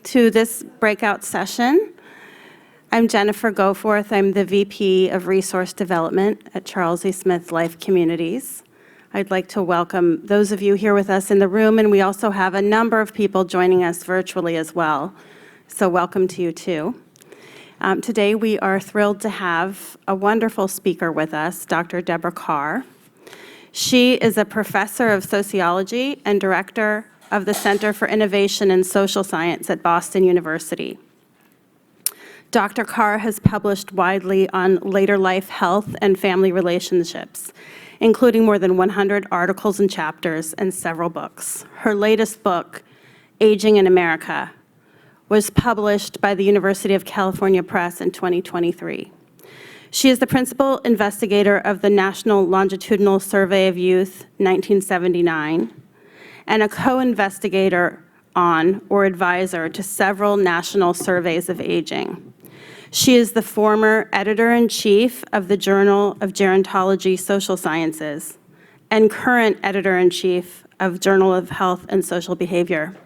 to this breakout session. I'm Jennifer Goforth. I'm the VP of Resource Development at Charles E. Smith Life Communities. I'd like to welcome those of you here with us in the room, and we also have a number of people joining us virtually as well. So welcome to you too. Today we are thrilled to have a wonderful speaker with us, Dr. Deborah Carr. She is a professor of sociology and director of the Center for Innovation in Social Science at Boston University. Dr. Carr has published widely on later life health and family relationships, including more than 100 articles and chapters and several books. Her latest book, Aging in America, was published by the University of California Press in 2023. She is the principal investigator of the National Longitudinal Survey of Youth 1979 and a co-investigator on or advisor to several national surveys of aging. She is the former editor-in-chief of the Journal of Gerontology Social Sciences and current editor-in-chief of Journal of Health and Social Behavior.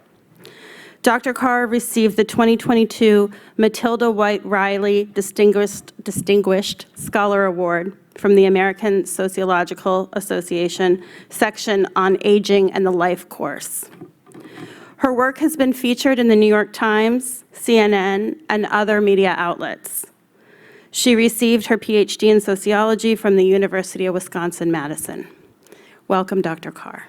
Dr. Carr received the 2022 Matilda White Riley Distinguished Scholar Award from the American Sociological Association section on Aging and the Life Course. Her work has been featured in the New York Times, CNN, and other media outlets. She received her PhD in sociology from the University of Wisconsin-Madison. Welcome, Dr. Carr.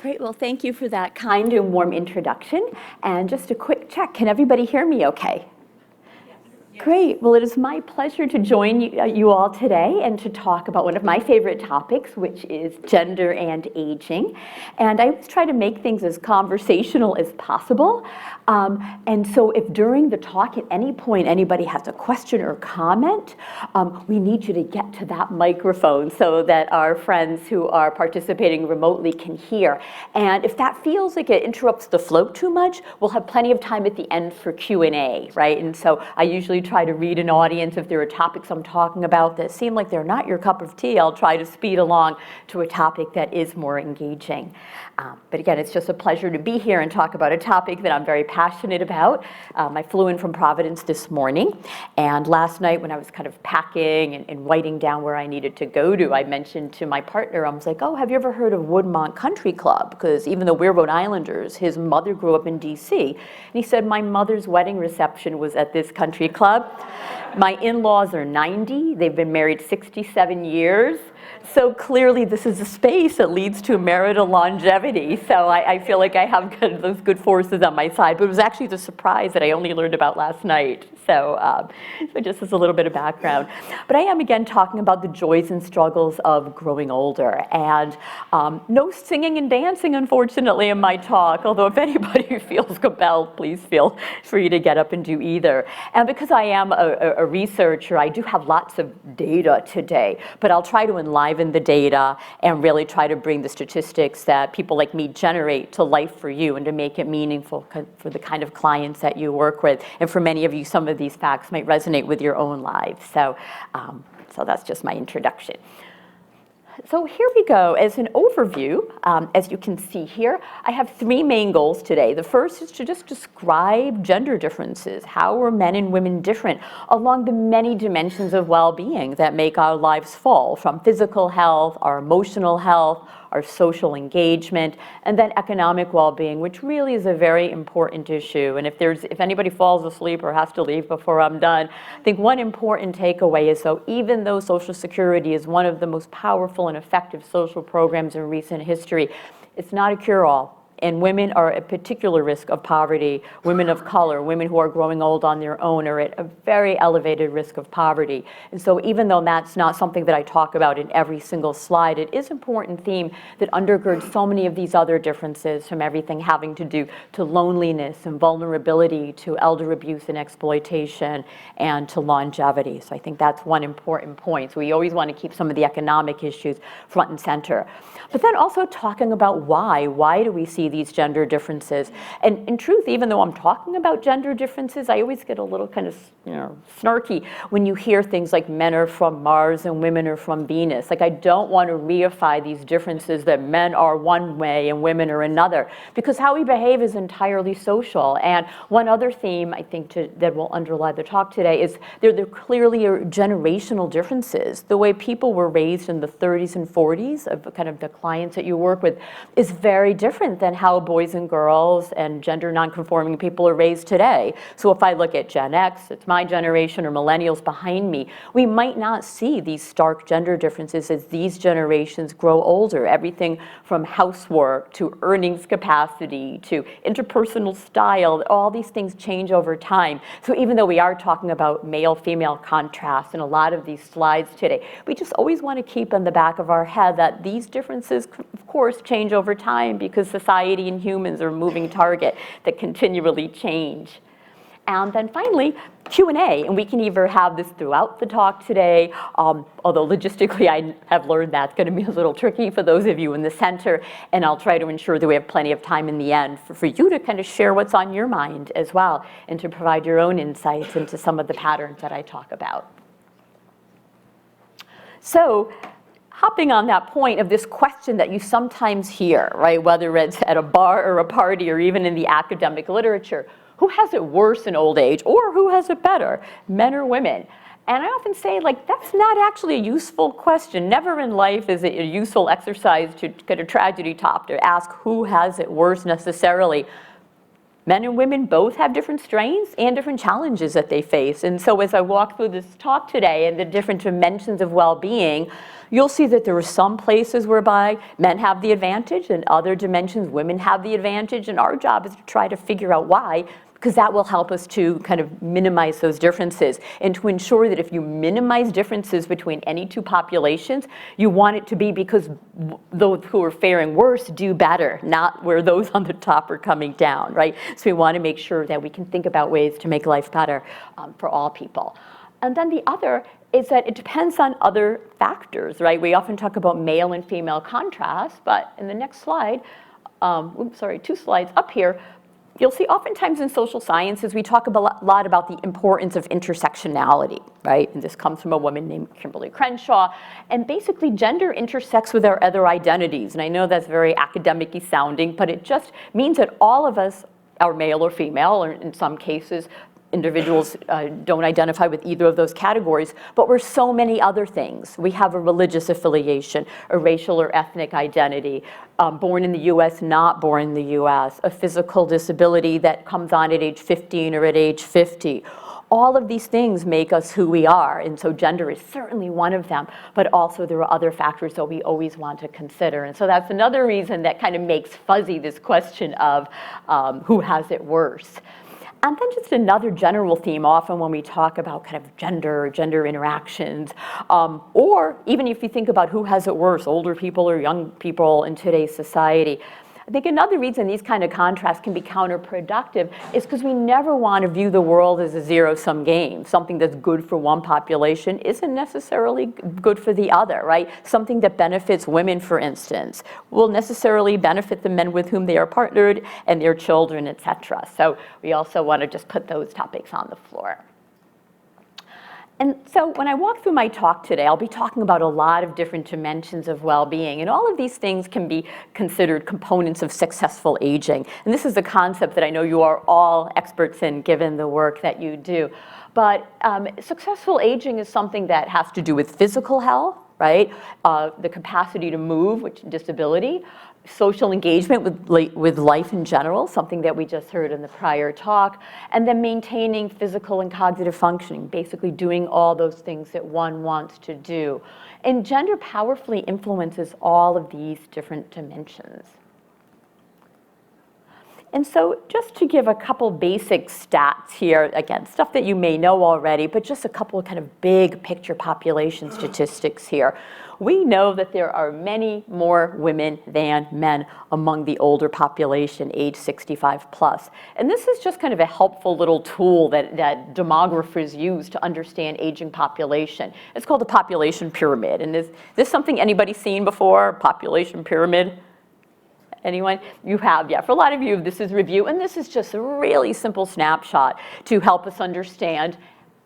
Great, well, thank you for that kind and warm introduction. And just a quick check, can everybody hear me okay? Yes. Great, well, it is my pleasure to join you all today and to talk about one of my favorite topics, which is gender and aging. And I always try to make things as conversational as possible. And so if during the talk at any point anybody has a question or comment, we need you to get to that microphone so that our friends who are participating remotely can hear. And if that feels like it interrupts the flow too much, we'll have plenty of time at the end for Q&A, right? And so I usually try to read an audience. If there are topics I'm talking about that seem like they're not your cup of tea, I'll try to speed along to a topic that is more engaging. But again, it's just a pleasure to be here and talk about a topic that I'm very passionate about. I flew in from Providence this morning, and last night when I was kind of packing and writing down where I needed to go to, I mentioned to my partner, I was like, oh, have you ever heard of Woodmont Country Club? Because even though we're Rhode Islanders, his mother grew up in DC. And he said, my mother's wedding reception was at this country club. My in-laws are 90. They've been married 67 years. So clearly this is a space that leads to marital longevity. So I feel like I have those good forces on my side. But it was actually the surprise that I only learned about last night. So just as a little bit of background. But I am again talking about the joys and struggles of growing older. And no singing and dancing, unfortunately, in my talk. Although if anybody feels compelled, please feel free to get up and do either. And because I am a researcher, I do have lots of data today. But I'll try to enliven the data and really try to bring the statistics that people like me generate to life for you and to make it meaningful for the kind of clients that you work with. And for many of you, some of these facts might resonate with your own lives. So that's just my introduction. So here we go. As an overview, as you can see here, I have three main goals today. The first is to just describe gender differences. How are men and women different along the many dimensions of well-being that make our lives full, from physical health, our emotional health, our social engagement, and then economic well-being, which really is a very important issue. And if anybody falls asleep or has to leave before I'm done, I think one important takeaway is, so even though Social Security is one of the most powerful and effective social programs in recent history, it's not a cure-all. And women are at particular risk of poverty. Women of color, women who are growing old on their own are at a very elevated risk of poverty. And so even though that's not something that I talk about in every single slide, it is an important theme that undergirds so many of these other differences, from everything having to do to loneliness and vulnerability, to elder abuse and exploitation, and to longevity. So I think that's one important point. So we always want to keep some of the economic issues front and center. But then also talking about why. Why do we see these gender differences. And in truth, even though I'm talking about gender differences, I always get a little kind of snarky when you hear things like men are from Mars and women are from Venus. Like, I don't want to reify these differences that men are one way and women are another, because how we behave is entirely social. And one other theme I think that will underlie the talk today is there clearly are generational differences. The way people were raised in the 30s and 40s of kind of the clients that you work with is very different than how boys and girls and gender nonconforming people are raised today. So if I look at Gen X, it's my generation, or millennials behind me, we might not see these stark gender differences as these generations grow older. Everything from housework to earnings capacity to interpersonal style, all these things change over time. So even though we are talking about male-female contrast in a lot of these slides today, we just always want to keep in the back of our head that these differences, of course, change over time, because society and humans are a moving target that continually change. And then finally, Q&A, and we can either have this throughout the talk today, although logistically I have learned that's going to be a little tricky for those of you in the center, and I'll try to ensure that we have plenty of time in the end for you to kind of share what's on your mind as well, and to provide your own insights into some of the patterns that I talk about. So, hopping on that point of this question that you sometimes hear, right, whether it's at a bar or a party or even in the academic literature, who has it worse in old age, or who has it better, men or women? And I often say, like, that's not actually a useful question. Never in life is it a useful exercise to get a tragedy top, to ask who has it worse necessarily. Men and women both have different strains and different challenges that they face. And so as I walk through this talk today and the different dimensions of well-being, you'll see that there are some places whereby men have the advantage, and other dimensions women have the advantage, and our job is to try to figure out why, because that will help us to kind of minimize those differences, and to ensure that if you minimize differences between any two populations, you want it to be because those who are faring worse do better, not where those on the top are coming down, right? So we want to make sure that we can think about ways to make life better for all people. And then the other is that it depends on other factors, right? We often talk about male and female contrast, but in the next slide, two slides up here, you'll see oftentimes in social sciences, we talk a lot about the importance of intersectionality, right? And this comes from a woman named Kimberly Crenshaw. And basically, gender intersects with our other identities. And I know that's very academic-y sounding, but it just means that all of us are male or female, or in some cases, individuals don't identify with either of those categories, but we're so many other things. We have a religious affiliation, a racial or ethnic identity, born in the US, not born in the US, a physical disability that comes on at age 15 or at age 50. All of these things make us who we are, and so gender is certainly one of them, but also there are other factors that we always want to consider. And so that's another reason that kind of makes fuzzy this question of who has it worse. And then just another general theme, often when we talk about kind of gender interactions, or even if you think about who has it worse, older people or young people in today's society, I think another reason these kind of contrasts can be counterproductive is because we never want to view the world as a zero-sum game. Something that's good for one population isn't necessarily good for the other, right? Something that benefits women, for instance, will necessarily benefit the men with whom they are partnered and their children, et cetera. So we also want to just put those topics on the floor. And so when I walk through my talk today, I'll be talking about a lot of different dimensions of well-being, and all of these things can be considered components of successful aging. And this is a concept that I know you are all experts in, given the work that you do. But successful aging is something that has to do with physical health, right? The capacity to move, which is disability, social engagement with life in general, something that we just heard in the prior talk, and then maintaining physical and cognitive functioning, basically doing all those things that one wants to do. And gender powerfully influences all of these different dimensions. And so just to give a couple basic stats here, again, stuff that you may know already, but just a couple of kind of big picture population statistics here. We know that there are many more women than men among the older population, age 65 plus. And this is just kind of a helpful little tool that demographers use to understand aging population. It's called the population pyramid. And is this something anybody seen before, population pyramid? Anyone? You have, yeah. For a lot of you, this is review, and this is just a really simple snapshot to help us understand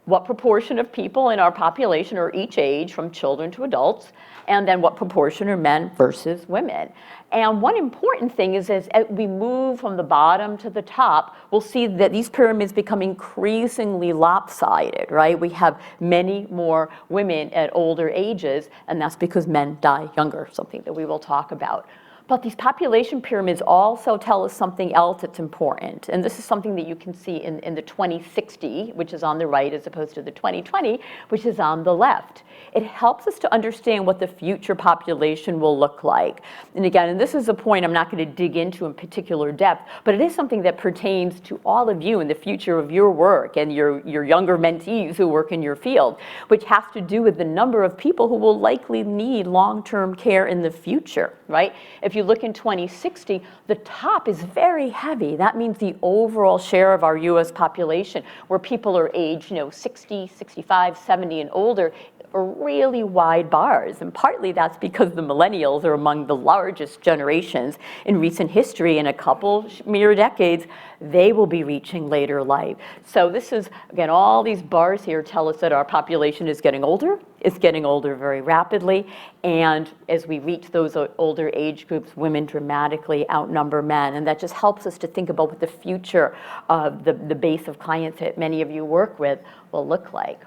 what proportion of people in our population are each age, from children to adults, and then what proportion are men versus women. And one important thing is as we move from the bottom to the top, we'll see that these pyramids become increasingly lopsided, right? We have many more women at older ages, and that's because men die younger, something that we will talk about. But these population pyramids also tell us something else that's important. And this is something that you can see in the 2060, which is on the right, as opposed to the 2020, which is on the left. It helps us to understand what the future population will look like. And again, and this is a point I'm not going to dig into in particular depth, but it is something that pertains to all of you in the future of your work and your younger mentees who work in your field, which has to do with the number of people who will likely need long-term care in the future, right? If you look in 2060, the top is very heavy. That means the overall share of our US population, where people are aged 60, 65, 70 and older, are really wide bars. And partly that's because the millennials are among the largest generations in recent history. In a couple mere decades, they will be reaching later life. So this is, again, all these bars here tell us that our population is getting older. It's getting older very rapidly. And as we reach those older age groups, women dramatically outnumber men. And that just helps us to think about what the future of the base of clients that many of you work with will look like.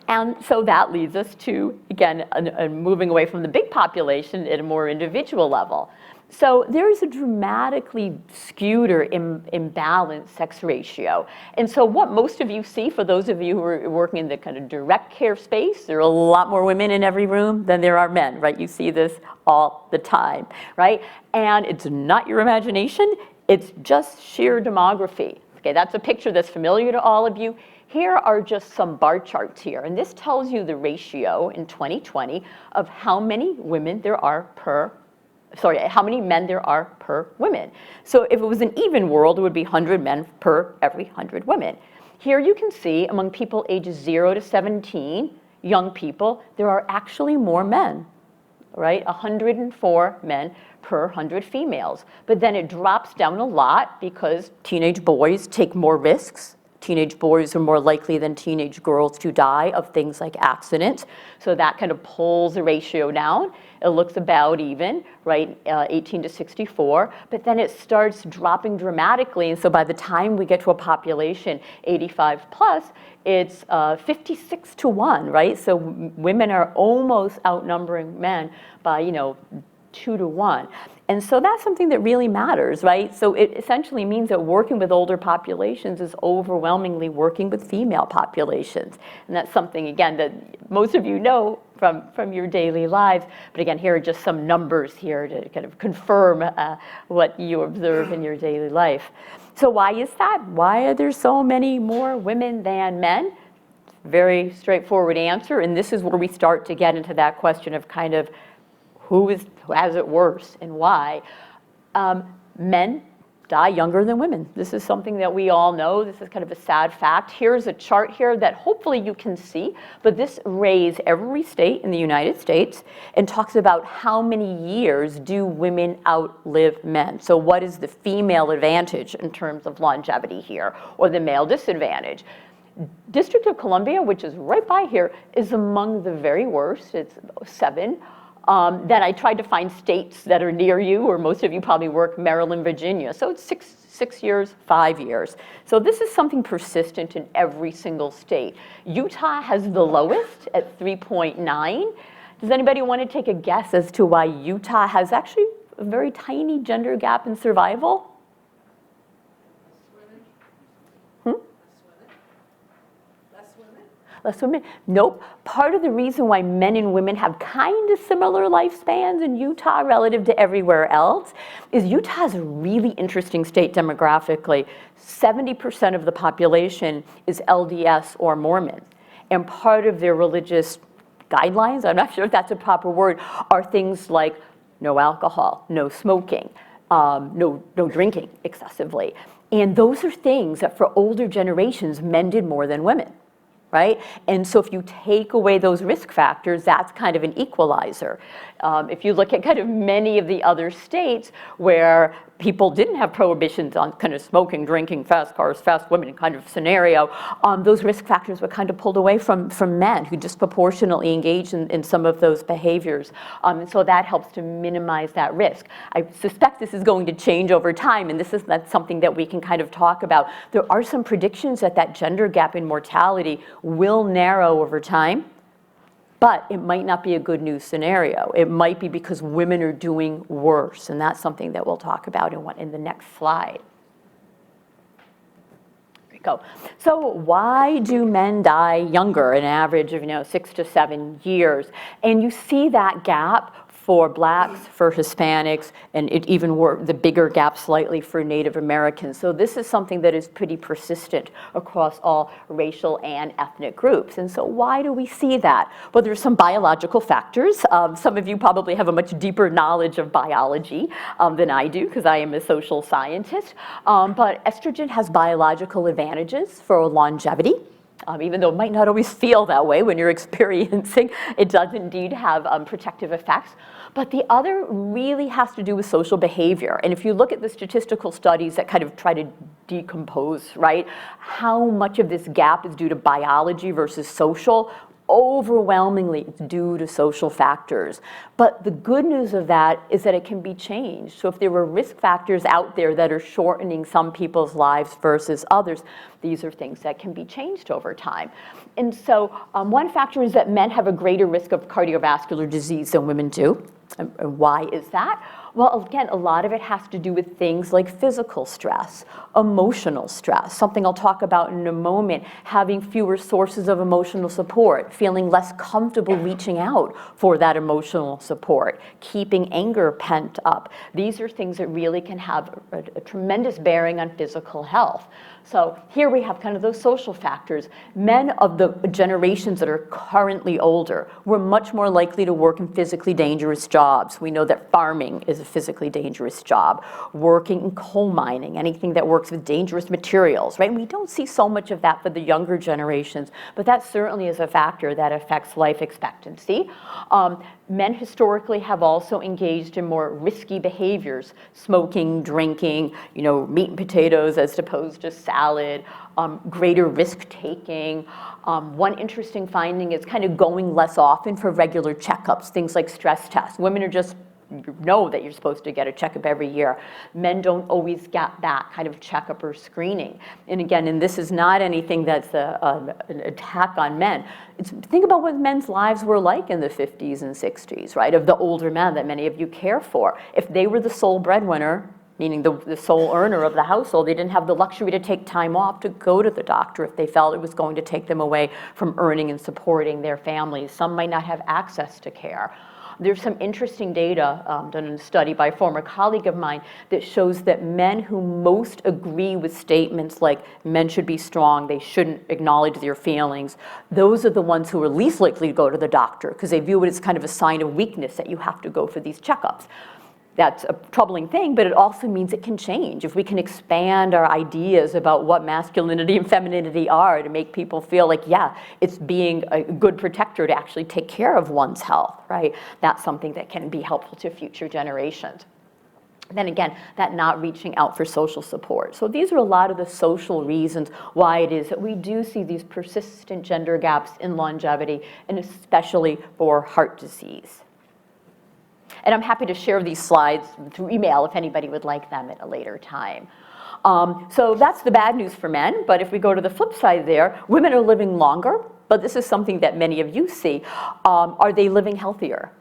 And so that leads us to, again, moving away from the big population at a more individual level. So there's a dramatically skewed or imbalanced sex ratio. And so what most of you see, for those of you who are working in the kind of direct care space, there are a lot more women in every room than there are men, right? You see this all the time, right? And it's not your imagination, it's just sheer demography. Okay, that's a picture that's familiar to all of you. Here are just some bar charts here, and this tells you the ratio in 2020 of how many women there are how many men there are per women. So if it was an even world, it would be 100 men per every 100 women. Here you can see among people ages 0 to 17, young people, there are actually more men, right? 104 men per 100 females. But then it drops down a lot because teenage boys take more risks. Teenage boys are more likely than teenage girls to die of things like accidents. So that kind of pulls the ratio down. It looks about even, right, 18 to 64. But then it starts dropping dramatically. And so by the time we get to a population 85 plus, it's 56 to 1, right? So women are almost outnumbering men by, 2 to 1. And so that's something that really matters, right? So it essentially means that working with older populations is overwhelmingly working with female populations. And that's something, again, that most of you know from your daily lives. But again, here are just some numbers here to kind of confirm what you observe in your daily life. So why is that? Why are there so many more women than men? Very straightforward answer. And this is where we start to get into that question of kind of who has it worse and why. Men die younger than women. This is something that we all know. This is kind of a sad fact. Here's a chart here that hopefully you can see, but this arrays every state in the United States and talks about how many years do women outlive men. So what is the female advantage in terms of longevity here, or the male disadvantage? District of Columbia, which is right by here, is among the very worst. It's 7. Then I tried to find states that are near you, or most of you probably work Maryland, Virginia. So it's 6 years, 5 years. So this is something persistent in every single state. Utah has the lowest at 3.9. Does anybody want to take a guess as to why Utah has actually a very tiny gender gap in survival? Less women? Nope. Part of the reason why men and women have kind of similar lifespans in Utah relative to everywhere else is Utah is a really interesting state demographically. 70% of the population is LDS or Mormon. And part of their religious guidelines, I'm not sure if that's a proper word, are things like no alcohol, no smoking, no drinking excessively. And those are things that for older generations, men did more than women. Right? And so if you take away those risk factors, that's kind of an equalizer. If you look at kind of many of the other states where people didn't have prohibitions on kind of smoking, drinking, fast cars, fast women kind of scenario, those risk factors were kind of pulled away from men who disproportionately engaged in some of those behaviors. And so that helps to minimize that risk. I suspect this is going to change over time, and that's something that we can kind of talk about. There are some predictions that that gender gap in mortality will narrow over time. But it might not be a good news scenario. It might be because women are doing worse, and that's something that we'll talk about in the next slide. There we go. So why do men die younger, an average of 6 to 7 years? And you see that gap for Blacks, for Hispanics, and it even the bigger gap slightly for Native Americans. So this is something that is pretty persistent across all racial and ethnic groups. And so why do we see that? Well, there's some biological factors. Some of you probably have a much deeper knowledge of biology than I do, because I am a social scientist. But estrogen has biological advantages for longevity. Even though it might not always feel that way when you're experiencing, it does indeed have protective effects. But the other really has to do with social behavior. And if you look at the statistical studies that kind of try to decompose, right, how much of this gap is due to biology versus social, overwhelmingly it's due to social factors. But the good news of that is that it can be changed. So if there were risk factors out there that are shortening some people's lives versus others, these are things that can be changed over time. And so one factor is that men have a greater risk of cardiovascular disease than women do. And why is that? Well, again, a lot of it has to do with things like physical stress, emotional stress, something I'll talk about in a moment, having fewer sources of emotional support, feeling less comfortable reaching out for that emotional support, keeping anger pent up. These are things that really can have a tremendous bearing on physical health. So here we have kind of those social factors. Men of the generations that are currently older were much more likely to work in physically dangerous jobs. We know that farming is a physically dangerous job. Working in coal mining, anything that works with dangerous materials, right? And we don't see so much of that for the younger generations, but that certainly is a factor that affects life expectancy. Men historically have also engaged in more risky behaviors, smoking, drinking, meat and potatoes as opposed to salad, greater risk-taking. One interesting finding is kind of going less often for regular checkups, things like stress tests. Women are just know that you're supposed to get a checkup every year. Men don't always get that kind of checkup or screening. And again, and this is not anything that's an attack on men. Think about what men's lives were like in the 50s and 60s, right? Of the older men that many of you care for. If they were the sole breadwinner, meaning the sole earner of the household, they didn't have the luxury to take time off to go to the doctor if they felt it was going to take them away from earning and supporting their families. Some might not have access to care. There's some interesting data done in a study by a former colleague of mine that shows that men who most agree with statements like men should be strong, they shouldn't acknowledge their feelings, those are the ones who are least likely to go to the doctor because they view it as kind of a sign of weakness that you have to go for these checkups. That's a troubling thing, but it also means it can change. If we can expand our ideas about what masculinity and femininity are to make people feel like, yeah, it's being a good protector to actually take care of one's health, right? That's something that can be helpful to future generations. Then again, that not reaching out for social support. So these are a lot of the social reasons why it is that we do see these persistent gender gaps in longevity, and especially for heart disease. And I'm happy to share these slides through email if anybody would like them at a later time. So that's the bad news for men, but if we go to the flip side there, women are living longer, but this is something that many of you see. Are they living healthier?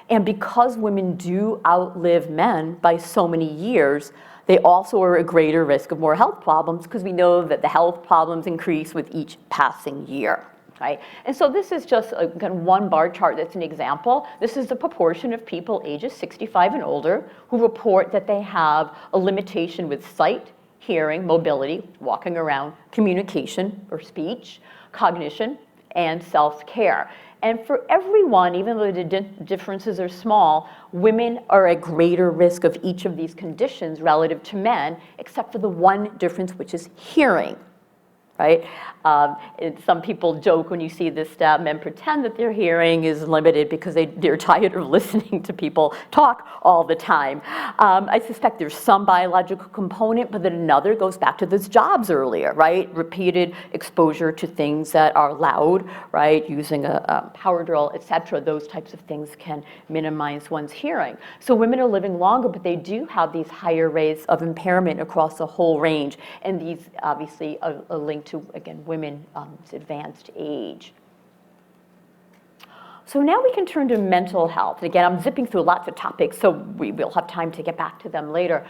And because women do outlive men by so many years, they also are at greater risk of more health problems because we know that the health problems increase with each passing year. Right? And so this is just one bar chart that's an example. This is the proportion of people ages 65 and older who report that they have a limitation with sight, hearing, mobility, walking around, communication or speech, cognition, and self-care. And for everyone, even though the differences are small, women are at greater risk of each of these conditions relative to men, except for the one difference, which is hearing. right? Some people joke when you see this stat, men pretend that their hearing is limited because they're tired of listening to people talk all the time. I suspect there's some biological component, but then another goes back to those jobs earlier, right? Repeated exposure to things that are loud, right? Using a power drill, et cetera. Those types of things can minimize one's hearing. So women are living longer, but they do have these higher rates of impairment across a whole range. And these obviously are linked to, again, women's advanced age. So now we can turn to mental health. Again, I'm zipping through lots of topics, so we will have time to get back to them later.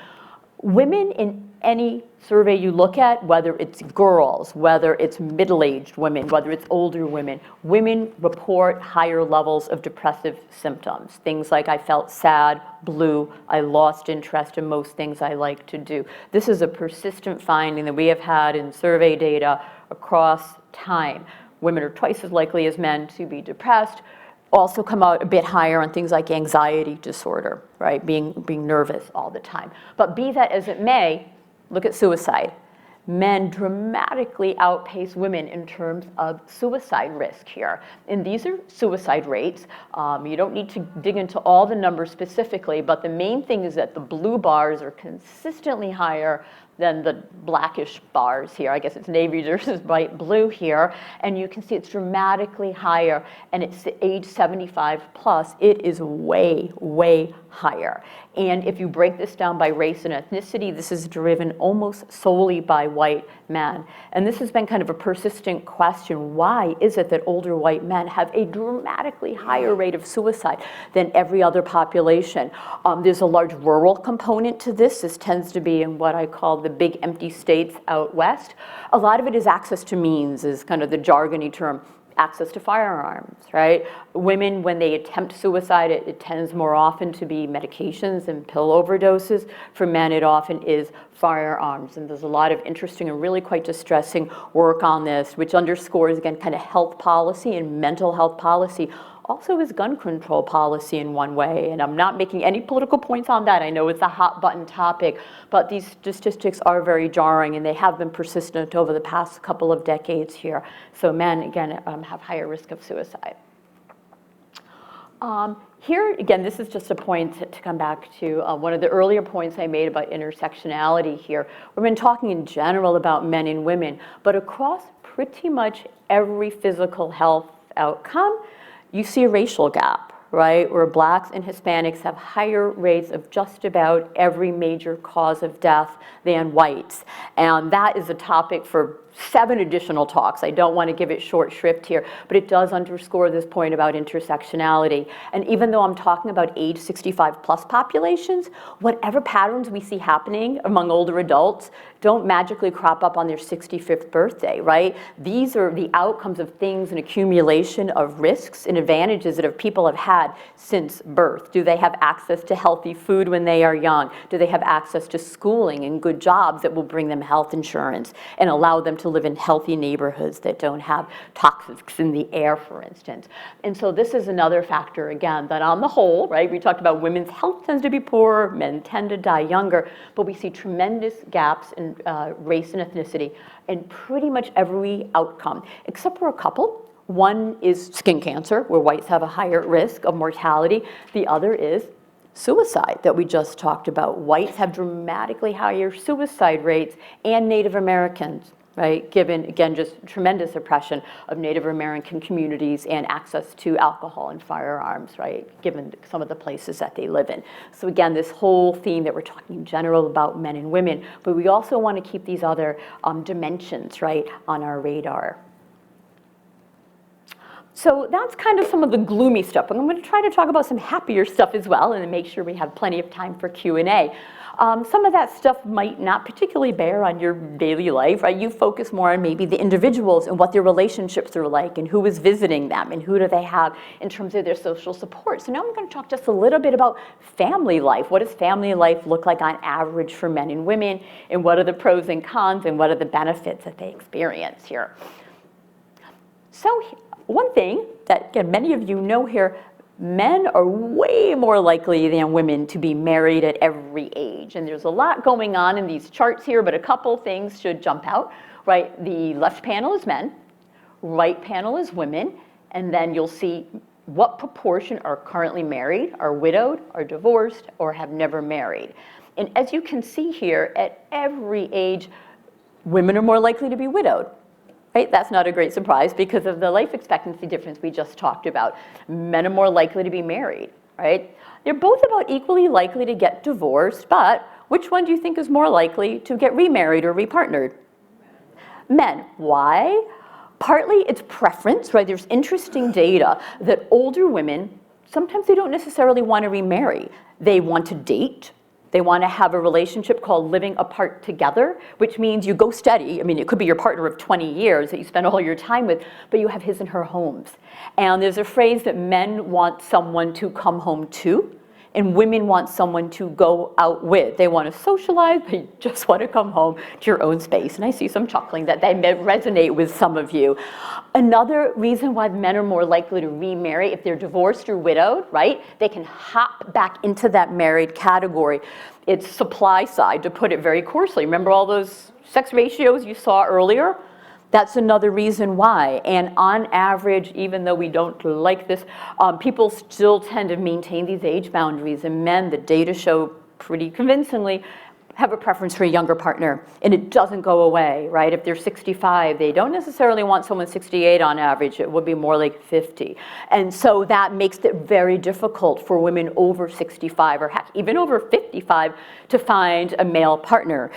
Women in any survey you look at, whether it's girls, whether it's middle-aged women, whether it's older women, women report higher levels of depressive symptoms. Things like I felt sad, blue, I lost interest in most things I like to do. This is a persistent finding that we have had in survey data across time. Women are twice as likely as men to be depressed, also come out a bit higher on things like anxiety disorder, right? Being nervous all the time. But be that as it may, look at suicide. Men dramatically outpace women in terms of suicide risk here. And these are suicide rates. You don't need to dig into all the numbers specifically, but the main thing is that the blue bars are consistently higher than the blackish bars here. I guess it's navy versus bright blue here. And you can see it's dramatically higher. And it's age 75 plus, it is way, way higher. And if you break this down by race and ethnicity, this is driven almost solely by white men. And this has been kind of a persistent question. Why is it that older white men have a dramatically higher rate of suicide than every other population? There's a large rural component to this. This tends to be in what I call the big empty states out west. A lot of it is access to means, is kind of the jargony term. Access to firearms, right? Women, when they attempt suicide, it tends more often to be medications and pill overdoses. For men, it often is firearms. And there's a lot of interesting and really quite distressing work on this, which underscores, again, kind of health policy and mental health policy. Also is gun control policy in one way, and I'm not making any political points on that. I know it's a hot button topic, but these statistics are very jarring, and they have been persistent over the past couple of decades here. So men, again, have higher risk of suicide. Here, again, this is just a point to come back to one of the earlier points I made about intersectionality here. We've been talking in general about men and women, but across pretty much every physical health outcome, you see a racial gap, right, where blacks and Hispanics have higher rates of just about every major cause of death than whites. And that is a topic for 7 additional talks. I don't want to give it short shrift here, but it does underscore this point about intersectionality. And even though I'm talking about age 65 plus populations, whatever patterns we see happening among older adults don't magically crop up on their 65th birthday, right? These are the outcomes of things, an accumulation of risks and advantages that people have had since birth. Do they have access to healthy food when they are young? Do they have access to schooling and good jobs that will bring them health insurance and allow them to live in healthy neighborhoods that don't have toxics in the air, for instance? And so this is another factor, again, that on the whole, right, we talked about women's health tends to be poorer, men tend to die younger, but we see tremendous gaps in race and ethnicity in pretty much every outcome, except for a couple. One is skin cancer, where whites have a higher risk of mortality. The other is suicide that we just talked about. Whites have dramatically higher suicide rates, and Native Americans, right, given, again, just tremendous oppression of Native American communities and access to alcohol and firearms, right, given some of the places that they live in. So again, this whole theme that we're talking in general about men and women, but we also want to keep these other dimensions, right, on our radar. So that's kind of some of the gloomy stuff. I'm going to try to talk about some happier stuff as well, and then make sure we have plenty of time for Q&A. Some of that stuff might not particularly bear on your daily life, right? You focus more on maybe the individuals and what their relationships are like and who is visiting them and who do they have in terms of their social support. So now I'm going to talk just a little bit about family life. What does family life look like on average for men and women, and what are the pros and cons, and what are the benefits that they experience here? So one thing that, again, many of you know here, men are way more likely than women to be married at every age. And there's a lot going on in these charts here, but a couple things should jump out. right? The left panel is men, right panel is women, and then you'll see what proportion are currently married, are widowed, are divorced, or have never married. And as you can see here, at every age, women are more likely to be widowed. Right? That's not a great surprise because of the life expectancy difference we just talked about. Men are more likely to be married, right? They're both about equally likely to get divorced, but which one do you think is more likely to get remarried or repartnered? Men. Why? Partly it's preference, right? There's interesting data that older women, sometimes they don't necessarily want to remarry. They want to date. They want to have a relationship called living apart together, which means you go steady. I mean, it could be your partner of 20 years that you spend all your time with, but you have his and her homes. And there's a phrase that men want someone to come home to, and women want someone to go out with. They want to socialize, but you just want to come home to your own space. And I see some chuckling that may resonate with some of you. Another reason why men are more likely to remarry if they're divorced or widowed, right? They can hop back into that married category. It's supply side, to put it very coarsely. Remember all those sex ratios you saw earlier? That's another reason why. And on average, even though we don't like this, people still tend to maintain these age boundaries. And men, the data show pretty convincingly, have a preference for a younger partner. And it doesn't go away, right? If they're 65, they don't necessarily want someone 68 on average. It would be more like 50. And so that makes it very difficult for women over 65 or heck, even over 55 to find a male partner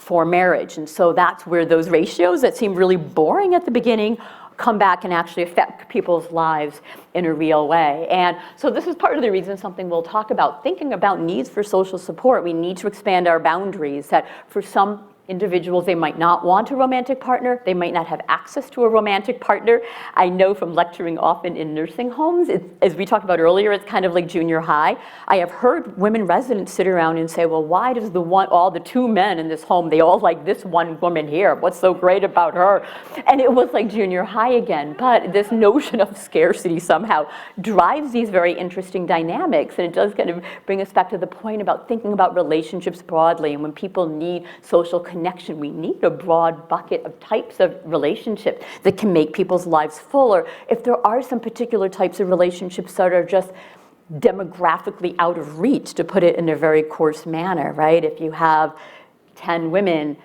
for marriage. And so that's where those ratios that seem really boring at the beginning come back and actually affect people's lives in a real way. And so this is part of the reason, something we'll talk about, thinking about needs for social support. We need to expand our boundaries, that for some individuals, they might not want a romantic partner. They might not have access to a romantic partner. I know from lecturing often in nursing homes, as we talked about earlier, it's kind of like junior high. I have heard women residents sit around and say, well, why does all the two men in this home, they all like this one woman here? What's so great about her? And it was like junior high again. But this notion of scarcity somehow drives these very interesting dynamics. And it does kind of bring us back to the point about thinking about relationships broadly. And when people need social connection, we need a broad bucket of types of relationships that can make people's lives fuller. If there are some particular types of relationships that are just demographically out of reach, to put it in a very coarse manner, right? If you have 10 women,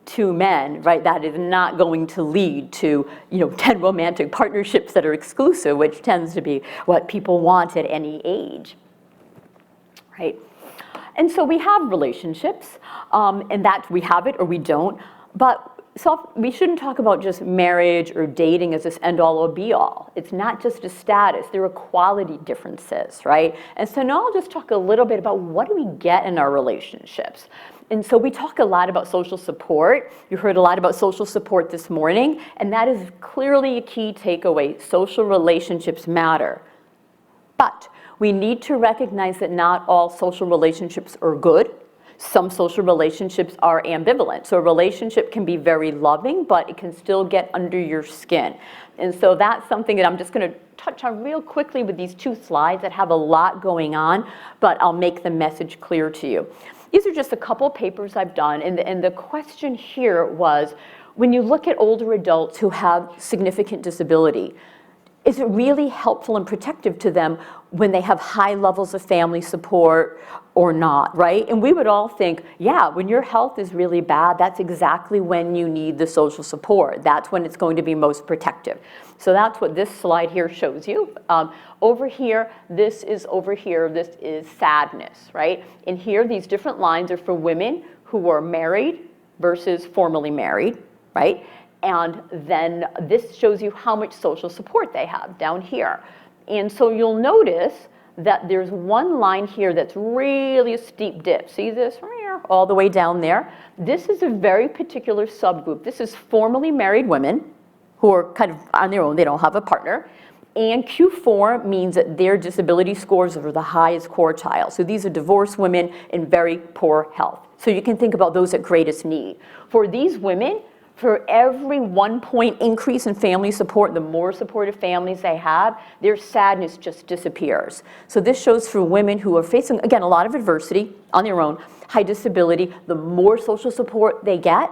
2 men, right, that is not going to lead to 10 romantic partnerships that are exclusive, which tends to be what people want at any age, right? And so we have relationships, and that we have it or we don't, but we shouldn't talk about just marriage or dating as this end-all or be-all. It's not just a status. There are quality differences, right? And so now I'll just talk a little bit about what do we get in our relationships. And so we talk a lot about social support. You heard a lot about social support this morning, and that is clearly a key takeaway. Social relationships matter. But we need to recognize that not all social relationships are good. Some social relationships are ambivalent. So a relationship can be very loving, but it can still get under your skin. And so that's something that I'm just going to touch on real quickly with these 2 slides that have a lot going on, but I'll make the message clear to you. These are just a couple papers I've done, and the question here was, when you look at older adults who have significant disability, is it really helpful and protective to them when they have high levels of family support or not, right? And we would all think, yeah, when your health is really bad, that's exactly when you need the social support. That's when it's going to be most protective. So that's what this slide here shows you. Over here, this is sadness, right? And here, these different lines are for women who are married versus formerly married, right? And then this shows you how much social support they have down here. And so you'll notice that there's one line here that's really a steep dip. See this? All the way down there. This is a very particular subgroup. This is formerly married women who are kind of on their own. They don't have a partner. And Q4 means that their disability scores are the highest quartile. So these are divorced women in very poor health. So you can think about those at greatest need. For these women, for every 1 point increase in family support, the more supportive families they have, their sadness just disappears. So this shows for women who are facing, again, a lot of adversity on their own, high disability, the more social support they get,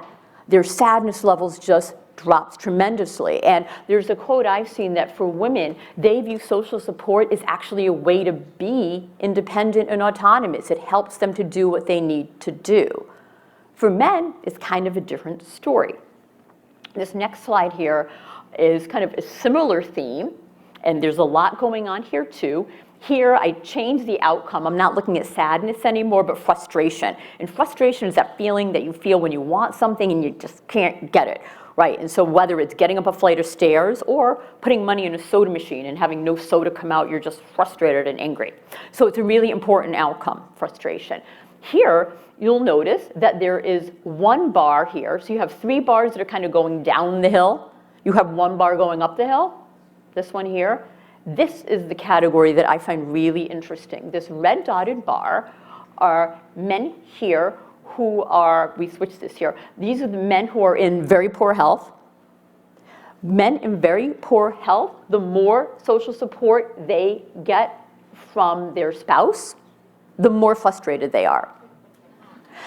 their sadness levels just drops tremendously. And there's a quote I've seen that for women, they view social support as actually a way to be independent and autonomous. It helps them to do what they need to do. For men, it's kind of a different story. This next slide here is kind of a similar theme, and there's a lot going on here too. Here, I changed the outcome. I'm not looking at sadness anymore, but frustration. And frustration is that feeling that you feel when you want something and you just can't get it, right? And so whether it's getting up a flight of stairs or putting money in a soda machine and having no soda come out, you're just frustrated and angry. So it's a really important outcome, frustration. Here, you'll notice that there is one bar here. So you have 3 bars that are kind of going down the hill. You have 1 bar going up the hill, this one here. This is the category that I find really interesting. This red dotted bar are men here who are, we switched this here, these are the men who are in very poor health. Men in very poor health, the more social support they get from their spouse, the more frustrated they are.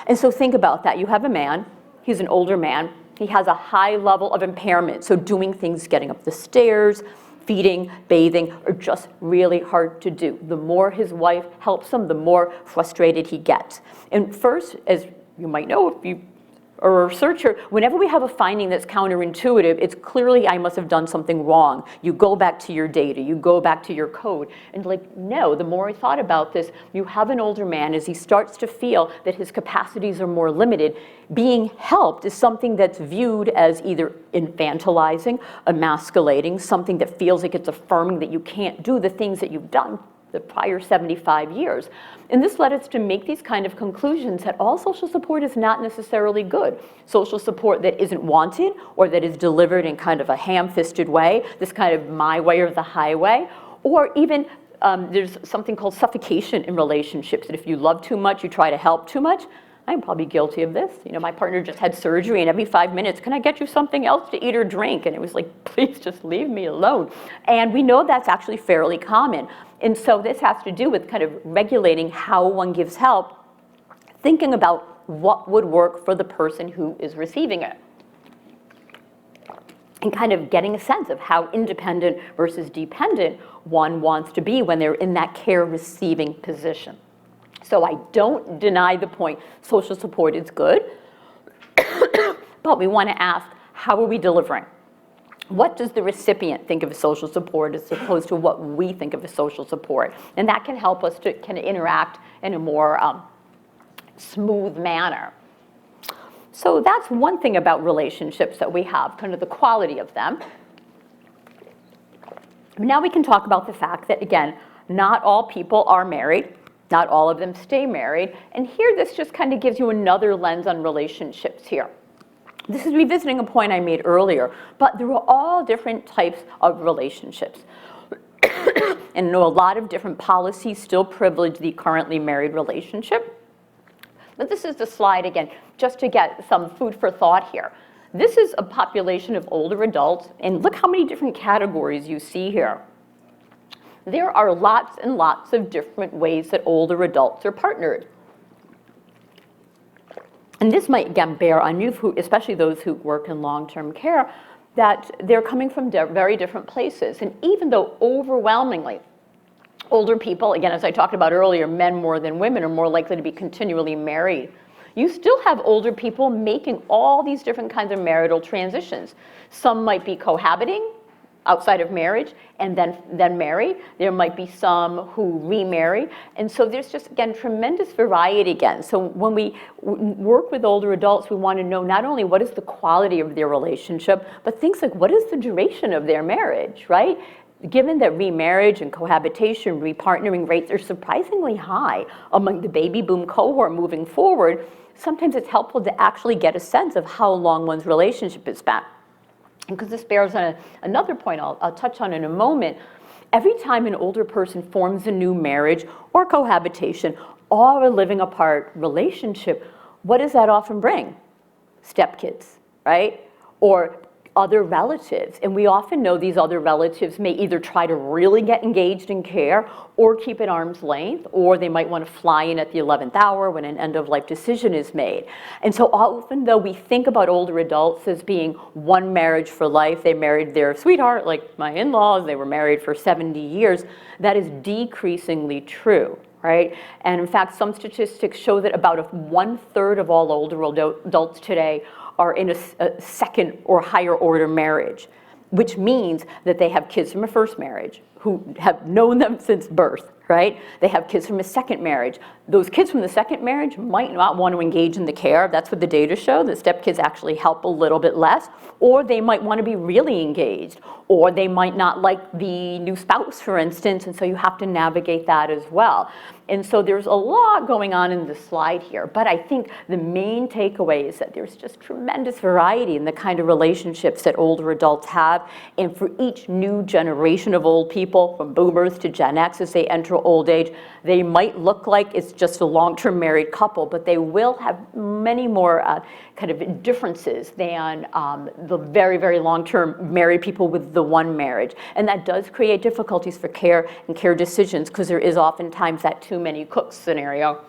And so think about that. You have a man, he's an older man, he has a high level of impairment, so doing things, getting up the stairs, feeding, bathing are just really hard to do. The more his wife helps him, the more frustrated he gets. And first, as you might know if you are a researcher, whenever we have a finding that's counterintuitive, it's clearly I must have done something wrong. You go back to your data, you go back to your code. And like, no, the more I thought about this, you have an older man, as he starts to feel that his capacities are more limited, being helped is something that's viewed as either infantilizing, emasculating, something that feels like it's affirming that you can't do the things that you've done the prior 75 years. And this led us to make these kind of conclusions that all social support is not necessarily good. Social support that isn't wanted or that is delivered in kind of a ham-fisted way, this kind of my way or the highway, or even there's something called suffocation in relationships, that if you love too much, you try to help too much. I'm probably guilty of this. You know, my partner just had surgery, and every 5 minutes, can I get you something else to eat or drink? And it was like, please just leave me alone. And we know that's actually fairly common. And so this has to do with kind of regulating how one gives help, thinking about what would work for the person who is receiving it, and kind of getting a sense of how independent versus dependent one wants to be when they're in that care receiving position. So I don't deny the point, social support is good, but we want to ask, how are we delivering? What does the recipient think of as social support as opposed to what we think of as social support? And that can help us to kind of interact in a more smooth manner. So that's one thing about relationships that we have, kind of the quality of them. Now we can talk about the fact that, again, not all people are married. Not all of them stay married. And here, this just kind of gives you another lens on relationships here. This is revisiting a point I made earlier, but there are all different types of relationships. And a lot of different policies still privilege the currently married relationship. But this is the slide again, just to get some food for thought here. This is a population of older adults, and look how many different categories you see here. There are lots and lots of different ways that older adults are partnered. And this might, again, bear on you, especially those who work in long-term care, that they're coming from very different places. And even though overwhelmingly, older people, again, as I talked about earlier, men more than women are more likely to be continually married, you still have older people making all these different kinds of marital transitions. Some might be cohabiting outside of marriage and then marry. There might be some who remarry. And so there's just, again, tremendous variety again. So when we work with older adults, we want to know not only what is the quality of their relationship, but things like what is the duration of their marriage, right? Given that remarriage and cohabitation, repartnering rates are surprisingly high among the baby boom cohort moving forward, sometimes it's helpful to actually get a sense of how long one's relationship has been. Because this bears on another point I'll touch on in a moment. Every time an older person forms a new marriage or cohabitation or a living apart relationship, what does that often bring? Stepkids, right? Or other relatives. And we often know these other relatives may either try to really get engaged in care or keep at arm's length, or they might want to fly in at the 11th hour when an end-of-life decision is made. And so often, though, we think about older adults as being one marriage for life. They married their sweetheart, like my in-laws. They were married for 70 years. That is decreasingly true. Right? And in fact, some statistics show that about 1/3 of all older adults today are in a second or higher order marriage, which means that they have kids from a first marriage who have known them since birth, right? They have kids from a second marriage. Those kids from the second marriage might not want to engage in the care. That's what the data show, that stepkids actually help a little bit less, or they might want to be really engaged, or they might not like the new spouse, for instance, and so you have to navigate that as well. And so there's a lot going on in the slide here, but I think the main takeaway is that there's just tremendous variety in the kind of relationships that older adults have, and for each new generation of old people, from boomers to Gen X, as they enter old age, they might look like it's just a long-term married couple, but they will have many more kind of differences than the very, very long-term married people with the one marriage. And that does create difficulties for care and care decisions, because there is oftentimes that too many cooks scenario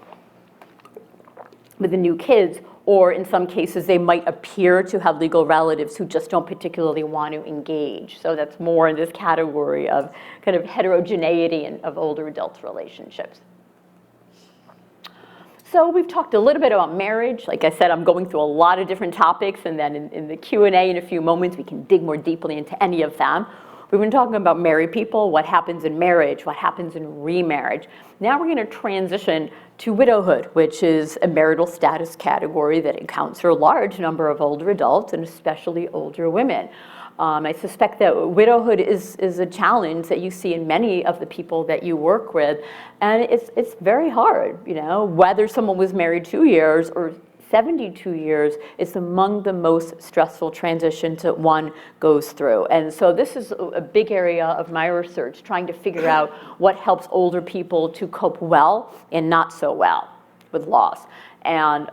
with the new kids, or in some cases they might appear to have legal relatives who just don't particularly want to engage. So that's more in this category of kind of heterogeneity of older adults' relationships. So we've talked a little bit about marriage. Like I said, I'm going through a lot of different topics, and then in the Q&A in a few moments we can dig more deeply into any of them. We've been talking about married people, what happens in marriage, what happens in remarriage. Now we're going to transition to widowhood, which is a marital status category that accounts for a large number of older adults, and especially older women. I suspect that widowhood is a challenge that you see in many of the people that you work with, and it's very hard, you know, whether someone was married 2 years or 72 years, it's among the most stressful transitions that one goes through. And so this is a big area of my research, trying to figure out what helps older people to cope well and not so well with loss. And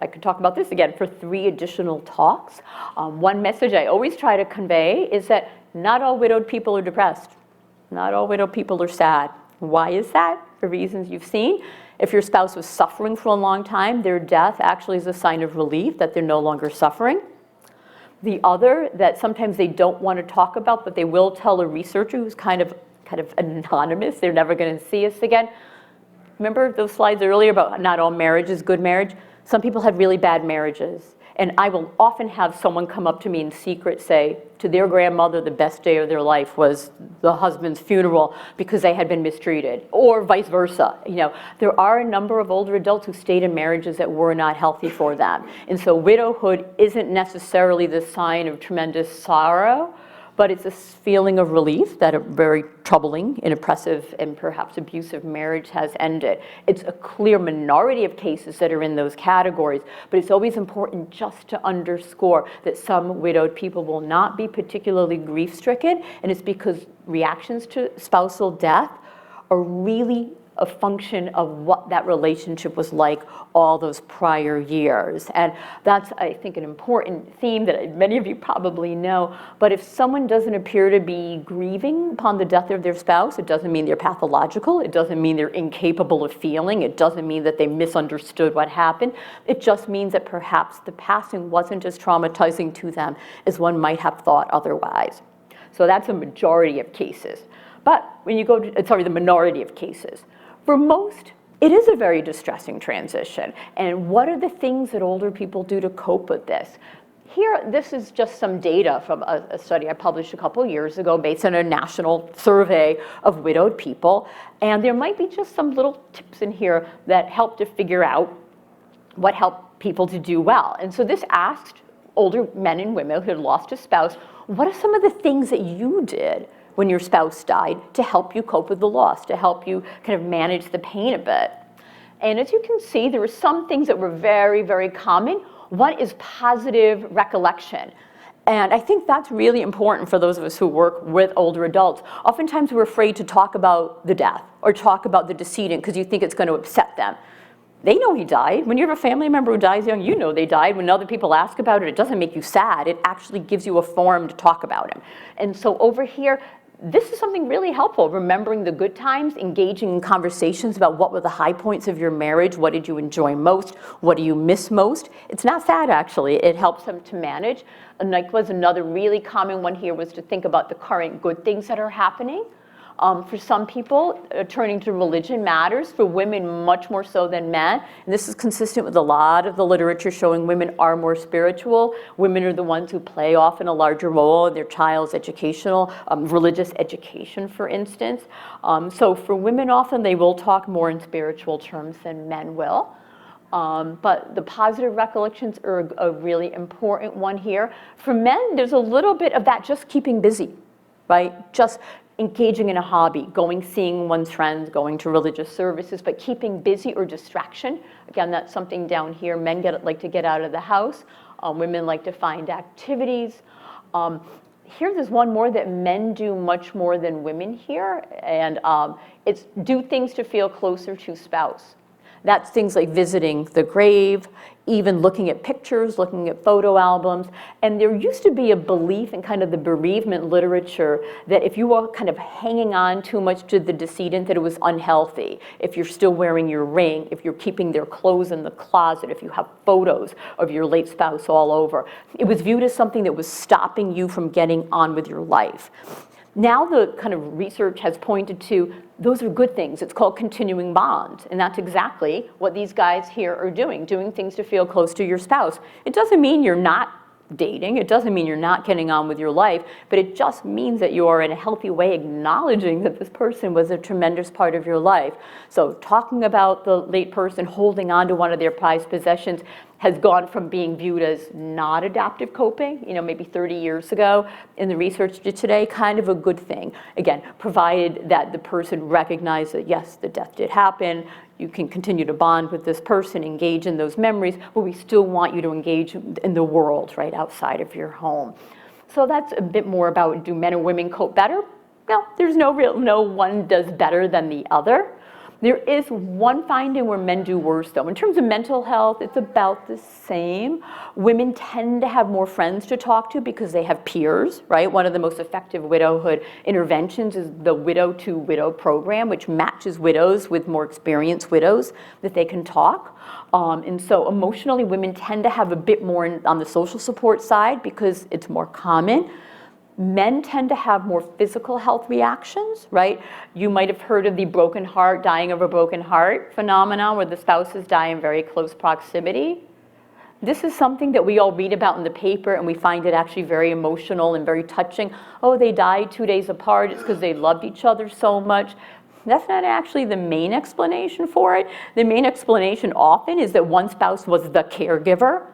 I could talk about this again for 3 additional talks. One message I always try to convey is that not all widowed people are depressed. Not all widowed people are sad. Why is that? For reasons you've seen. If your spouse was suffering for a long time, their death actually is a sign of relief that they're no longer suffering. The other that sometimes they don't want to talk about, but they will tell a researcher who's kind of anonymous, they're never going to see us again. Remember those slides earlier about not all marriage is good marriage? Some people have really bad marriages. And I will often have someone come up to me in secret say to their grandmother the best day of their life was the husband's funeral because they had been mistreated, or vice versa. You know, there are a number of older adults who stayed in marriages that were not healthy for them. And so widowhood isn't necessarily the sign of tremendous sorrow, but it's a feeling of relief that a very troubling and oppressive and perhaps abusive marriage has ended. It's a clear minority of cases that are in those categories, but it's always important just to underscore that some widowed people will not be particularly grief-stricken, and it's because reactions to spousal death are really a function of what that relationship was like all those prior years. And that's, I think, an important theme that many of you probably know. But if someone doesn't appear to be grieving upon the death of their spouse, it doesn't mean they're pathological. It doesn't mean they're incapable of feeling. It doesn't mean that they misunderstood what happened. It just means that perhaps the passing wasn't as traumatizing to them as one might have thought otherwise. So that's a majority of cases. But when you go to, the minority of cases. For most, it is a very distressing transition. And what are the things that older people do to cope with this? Here, this is just some data from a study I published a couple years ago based on a national survey of widowed people. And there might be just some little tips in here that help to figure out what helped people to do well. And so this asked older men and women who had lost a spouse, what are some of the things that you did when your spouse died to help you cope with the loss, to help you kind of manage the pain a bit? And as you can see, there were some things that were very, very common. One is positive recollection. And I think that's really important for those of us who work with older adults. Oftentimes we're afraid to talk about the death or talk about the decedent because you think it's going to upset them. They know he died. When you have a family member who dies young, you know they died. When other people ask about it, it doesn't make you sad. It actually gives you a forum to talk about him. And so over here, this is something really helpful, remembering the good times, engaging in conversations about what were the high points of your marriage, what did you enjoy most, what do you miss most. It's not sad, actually. It helps them to manage. And likewise, another really common one here was to think about the current good things that are happening. For some people, turning to religion matters. For women, much more so than men. And this is consistent with a lot of the literature showing women are more spiritual. Women are the ones who play often a larger role in their child's educational, religious education, for instance. So for women, often they will talk more in spiritual terms than men will. But the positive recollections are a really important one here. For men, there's a little bit of that just keeping busy, right? Just engaging in a hobby, seeing one's friends, going to religious services, but keeping busy or distraction. Again, that's something down here. Men like to get out of the house. Women like to find activities. Here, there's one more that men do much more than women here, and it's do things to feel closer to spouse. That's things like visiting the grave, even looking at pictures, looking at photo albums. And there used to be a belief in kind of the bereavement literature that if you were kind of hanging on too much to the decedent, that it was unhealthy. If you're still wearing your ring, if you're keeping their clothes in the closet, if you have photos of your late spouse all over. It was viewed as something that was stopping you from getting on with your life. Now the kind of research has pointed to those are good things. It's called continuing bonds. And that's exactly what these guys here are doing things to feel close to your spouse. It doesn't mean you're not dating. It doesn't mean you're not getting on with your life, but it just means that you are in a healthy way acknowledging that this person was a tremendous part of your life. So talking about the late person, holding on to one of their prized possessions, has gone from being viewed as not adaptive coping, maybe 30 years ago, in the research today, kind of a good thing. Again, provided that the person recognized that, yes, the death did happen, you can continue to bond with this person, engage in those memories, but we still want you to engage in the world, right, outside of your home. So that's a bit more about, do men and women cope better? No, there's no one does better than the other. There is one finding where men do worse, though. In terms of mental health, it's about the same. Women tend to have more friends to talk to because they have peers, right? One of the most effective widowhood interventions is the widow-to-widow program, which matches widows with more experienced widows that they can talk. And so emotionally, women tend to have a bit more on the social support side because it's more common. Men tend to have more physical health reactions, right? You might have heard of the broken heart, dying of a broken heart phenomenon where the spouses die in very close proximity. This is something that we all read about in the paper and we find it actually very emotional and very touching. Oh, they died 2 days apart. It's because they loved each other so much. That's not actually the main explanation for it. The main explanation often is that one spouse was the caregiver,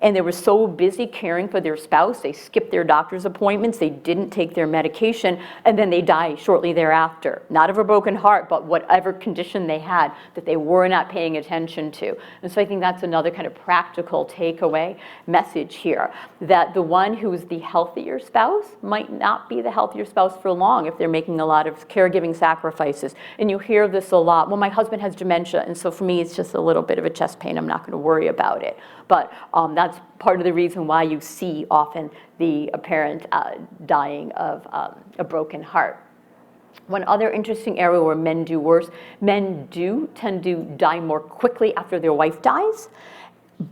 and they were so busy caring for their spouse, they skipped their doctor's appointments, they didn't take their medication, and then they die shortly thereafter. Not of a broken heart, but whatever condition they had that they were not paying attention to. And so I think that's another kind of practical takeaway message here, that the one who is the healthier spouse might not be the healthier spouse for long if they're making a lot of caregiving sacrifices. And you hear this a lot. Well, my husband has dementia, and so for me it's just a little bit of a chest pain. I'm not going to worry about it. But that's part of the reason why you see often the apparent dying of a broken heart. One other interesting area where men do worse, men do tend to die more quickly after their wife dies,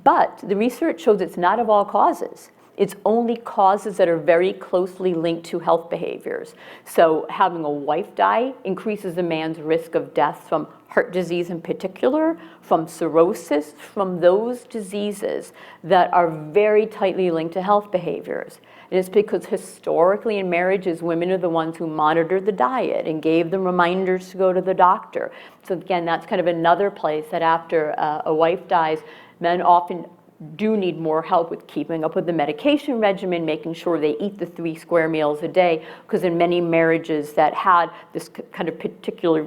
but the research shows it's not of all causes. It's only causes that are very closely linked to health behaviors. So having a wife die increases a man's risk of death from heart disease in particular, from cirrhosis, from those diseases that are very tightly linked to health behaviors. And it's because historically in marriages, women are the ones who monitored the diet and gave them reminders to go to the doctor. So again, that's kind of another place that after a wife dies, men often do need more help with keeping up with the medication regimen, making sure they eat the 3 square meals a day, because in many marriages that had this kind of particular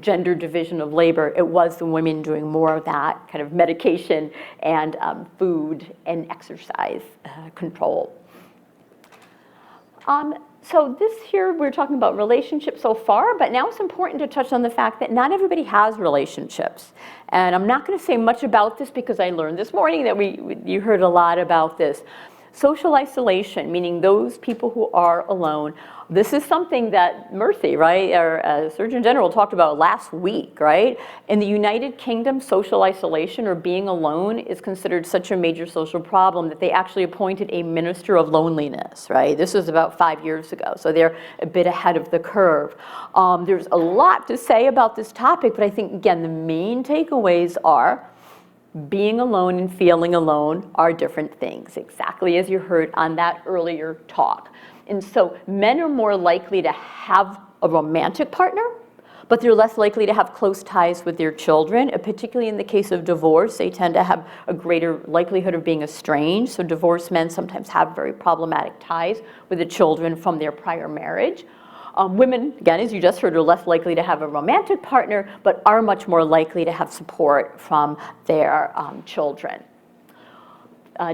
gender division of labor, it was the women doing more of that kind of medication and food and exercise control. So this here, we're talking about relationships so far, but now it's important to touch on the fact that not everybody has relationships. And I'm not going to say much about this because I learned this morning that you heard a lot about this. Social isolation, meaning those people who are alone. This is something that Murthy, right, our Surgeon General talked about last week, right? In the United Kingdom, social isolation or being alone is considered such a major social problem that they actually appointed a minister of loneliness, right? This was about 5 years ago, so they're a bit ahead of the curve. There's a lot to say about this topic, but I think, again, the main takeaways are being alone and feeling alone are different things, exactly as you heard on that earlier talk. And so men are more likely to have a romantic partner, but they're less likely to have close ties with their children, particularly in the case of divorce. They tend to have a greater likelihood of being estranged. So divorced men sometimes have very problematic ties with the children from their prior marriage. Women, again, as you just heard, are less likely to have a romantic partner, but are much more likely to have support from their children.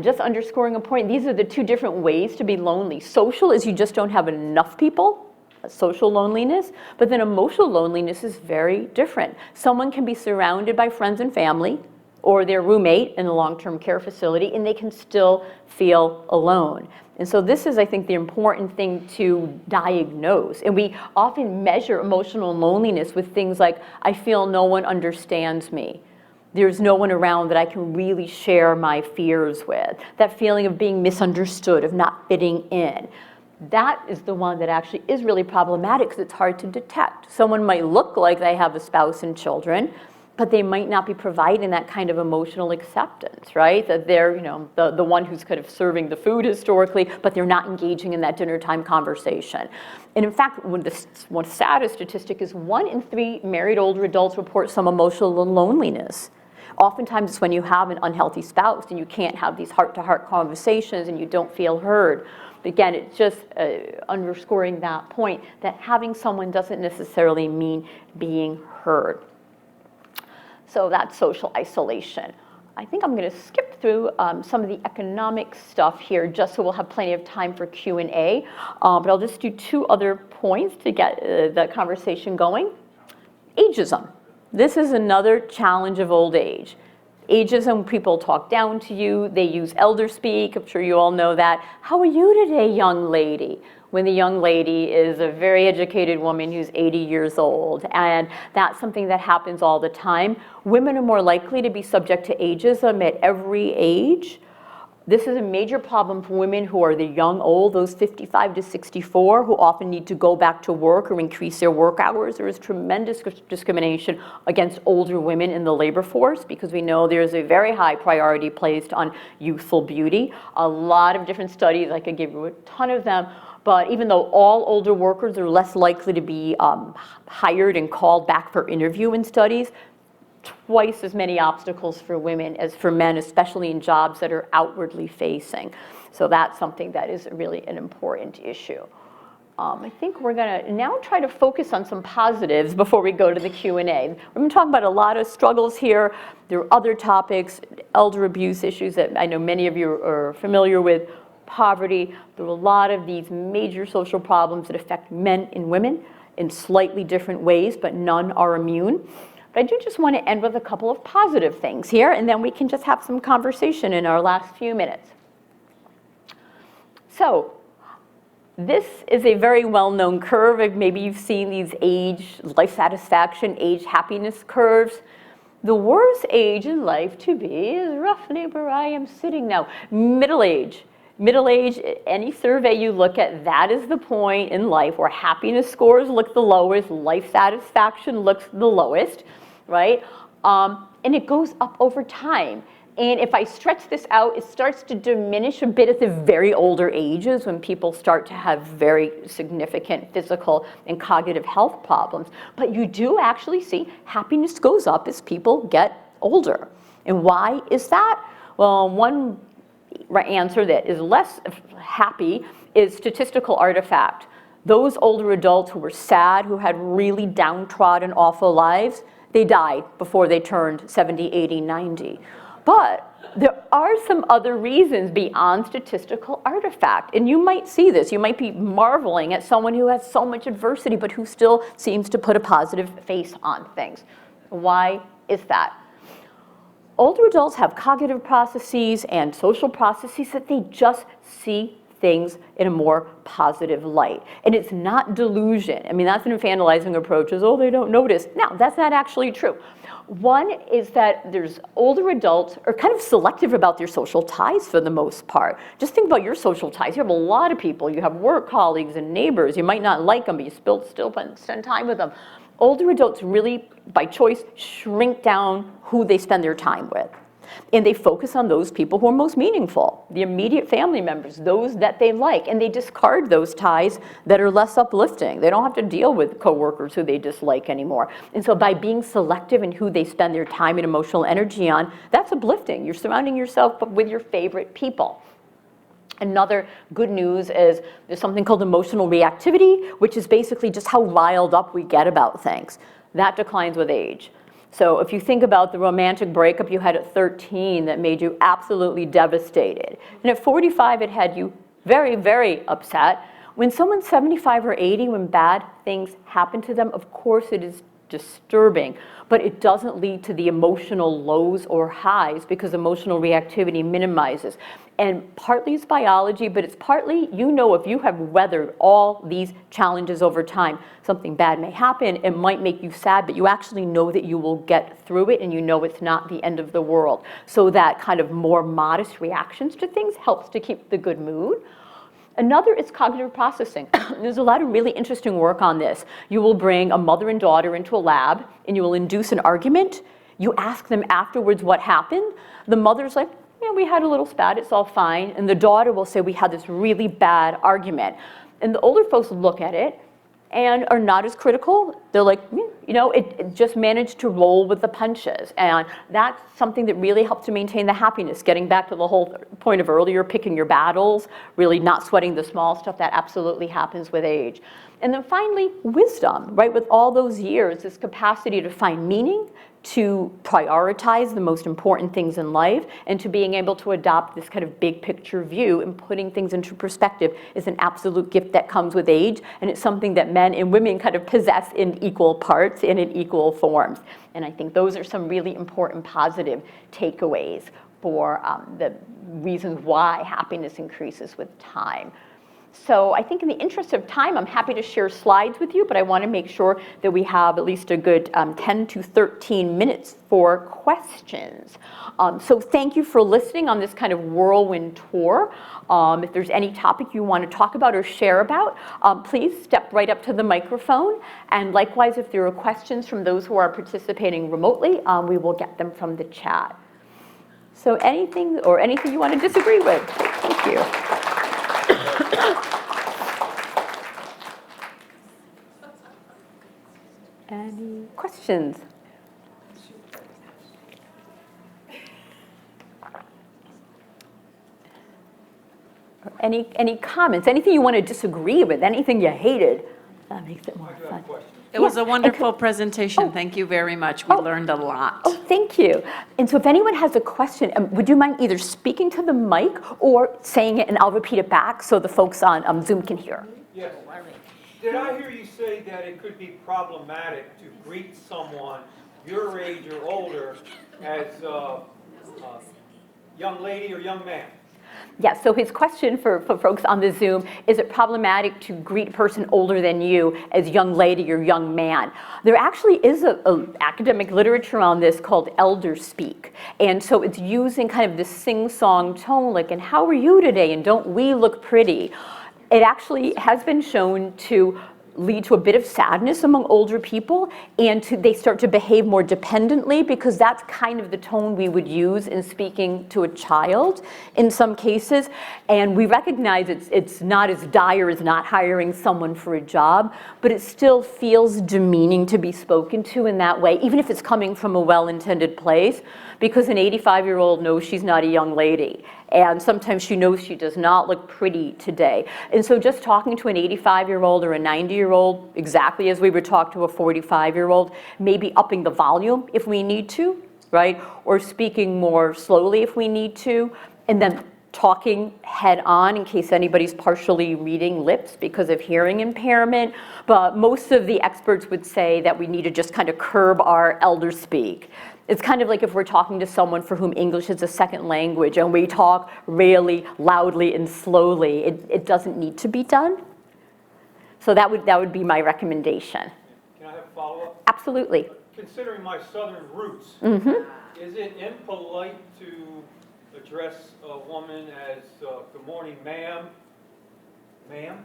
Just underscoring a point, these are the two different ways to be lonely. Social is you just don't have enough people, social loneliness, but then emotional loneliness is very different. Someone can be surrounded by friends and family or their roommate in a long-term care facility, and they can still feel alone. And so this is, I think, the important thing to diagnose. And we often measure emotional loneliness with things like, I feel no one understands me. There's no one around that I can really share my fears with. That feeling of being misunderstood, of not fitting in. That is the one that actually is really problematic because it's hard to detect. Someone might look like they have a spouse and children, but they might not be providing that kind of emotional acceptance, right? That they're, the one who's kind of serving the food historically, but they're not engaging in that dinner time conversation. And in fact, one saddest statistic is 1 in 3 married older adults report some emotional loneliness. Oftentimes it's when you have an unhealthy spouse and you can't have these heart-to-heart conversations and you don't feel heard. But again, it's just underscoring that point that having someone doesn't necessarily mean being heard. So that's social isolation. I think I'm going to skip through some of the economic stuff here just so we'll have plenty of time for Q&A. But I'll just do 2 other points to get the conversation going. Ageism. This is another challenge of old age. Ageism, people talk down to you. They use elder speak. I'm sure you all know that. How are you today, young lady? When the young lady is a very educated woman who's 80 years old. And that's something that happens all the time. Women are more likely to be subject to ageism at every age. This is a major problem for women who are the young old, those 55 to 64, who often need to go back to work or increase their work hours. There is tremendous discrimination against older women in the labor force because we know there's a very high priority placed on youthful beauty. A lot of different studies, I could give you a ton of them, but even though all older workers are less likely to be hired and called back for interview in studies, twice as many obstacles for women as for men, especially in jobs that are outwardly facing. So that's something that is really an important issue. I think we're going to now try to focus on some positives before we go to the Q&A. We're going to talk about a lot of struggles here. There are other topics, elder abuse issues that I know many of you are familiar with, poverty. There are a lot of these major social problems that affect men and women in slightly different ways, but none are immune. But I do just want to end with a couple of positive things here, and then we can just have some conversation in our last few minutes. So this is a very well-known curve. Maybe you've seen these age, life satisfaction, age happiness curves. The worst age in life to be is roughly where I am sitting now, middle age. Middle age, any survey you look at, that is the point in life where happiness scores look the lowest, life satisfaction looks the lowest, right? And it goes up over time. And if I stretch this out, it starts to diminish a bit at the very older ages when people start to have very significant physical and cognitive health problems. But you do actually see happiness goes up as people get older. And why is that? Well, one answer that is less happy is statistical artifact. Those older adults who were sad, who had really downtrodden, awful lives, they died before they turned 70, 80, 90. But there are some other reasons beyond statistical artifact. And you might see this. You might be marveling at someone who has so much adversity, but who still seems to put a positive face on things. Why is that? Older adults have cognitive processes and social processes that they just see things in a more positive light. And it's not delusion. I mean, that's an infantilizing approach, is, oh, they don't notice. No, that's not actually true. One is that there's older adults are kind of selective about their social ties for the most part. Just think about your social ties. You have a lot of people. You have work colleagues and neighbors. You might not like them, but you still spend time with them. Older adults really, by choice, shrink down who they spend their time with. And they focus on those people who are most meaningful, the immediate family members, those that they like, and they discard those ties that are less uplifting. They don't have to deal with coworkers who they dislike anymore. And so by being selective in who they spend their time and emotional energy on, that's uplifting. You're surrounding yourself with your favorite people. Another good news is there's something called emotional reactivity, which is basically just how riled up we get about things. That declines with age. So if you think about the romantic breakup you had at 13 that made you absolutely devastated, and at 45 it had you very, very upset. When someone's 75 or 80, when bad things happen to them, of course it is disturbing, but it doesn't lead to the emotional lows or highs because emotional reactivity minimizes. And partly it's biology, but it's partly, you know, if you have weathered all these challenges over time, something bad may happen, it might make you sad, but you actually know that you will get through it and you know it's not the end of the world. So that kind of more modest reactions to things helps to keep the good mood. Another is cognitive processing. There's a lot of really interesting work on this. You will bring a mother and daughter into a lab and you will induce an argument. You ask them afterwards what happened. The mother's like, yeah, we had a little spat, it's all fine. And the daughter will say, we had this really bad argument. And the older folks look at it and are not as critical. They're like, you know, it just managed to roll with the punches. And that's something that really helps to maintain the happiness. Getting back to the whole point of earlier, picking your battles, really not sweating the small stuff, that absolutely happens with age. And then finally, wisdom, right? With all those years, this capacity to find meaning, to prioritize the most important things in life, and to being able to adopt this kind of big picture view and putting things into perspective is an absolute gift that comes with age, and it's something that men and women kind of possess in equal parts and in equal forms. And I think those are some really important positive takeaways for the reasons why happiness increases with time. So I think in the interest of time, I'm happy to share slides with you, but I want to make sure that we have at least a good 10 to 13 minutes for questions. So thank you for listening on this kind of whirlwind tour. If there's any topic you want to talk about or share about, please step right up to the microphone. And likewise, if there are questions from those who are participating remotely, we will get them from the chat. So anything you want to disagree with? Thank you. Any questions? Or any comments? Anything you want to disagree with? Anything you hated? That makes it more fun. It was a wonderful presentation. Thank you very much. We learned a lot. Oh, thank you. And so if anyone has a question, would you mind either speaking to the mic or saying it and I'll repeat it back so the folks on Zoom can hear? Yes. Did I hear you say that it could be problematic to greet someone your age or older as young lady or young man? Yes, so his question for folks on the Zoom, is it problematic to greet a person older than you as young lady or young man? There actually is a academic literature on this called elder speak. And so it's using kind of this sing-song tone, like, and how are you today? And don't we look pretty? It actually has been shown to lead to a bit of sadness among older people, and they start to behave more dependently, because that's kind of the tone we would use in speaking to a child in some cases. And we recognize it's not as dire as not hiring someone for a job, but it still feels demeaning to be spoken to in that way, even if it's coming from a well-intended place, because an 85-year-old knows she's not a young lady. And sometimes she knows she does not look pretty today. And so just talking to an 85-year-old or a 90-year-old, exactly as we would talk to a 45-year-old, maybe upping the volume if we need to, right? Or speaking more slowly if we need to, and then talking head on in case anybody's partially reading lips because of hearing impairment. But most of the experts would say that we need to just kind of curb our elder speak. It's kind of like if we're talking to someone for whom English is a second language and we talk really loudly and slowly, it doesn't need to be done. So that would be my recommendation. Can I have a follow-up? Absolutely. Considering my southern roots, is it impolite to address a woman as, good morning, ma'am? Ma'am?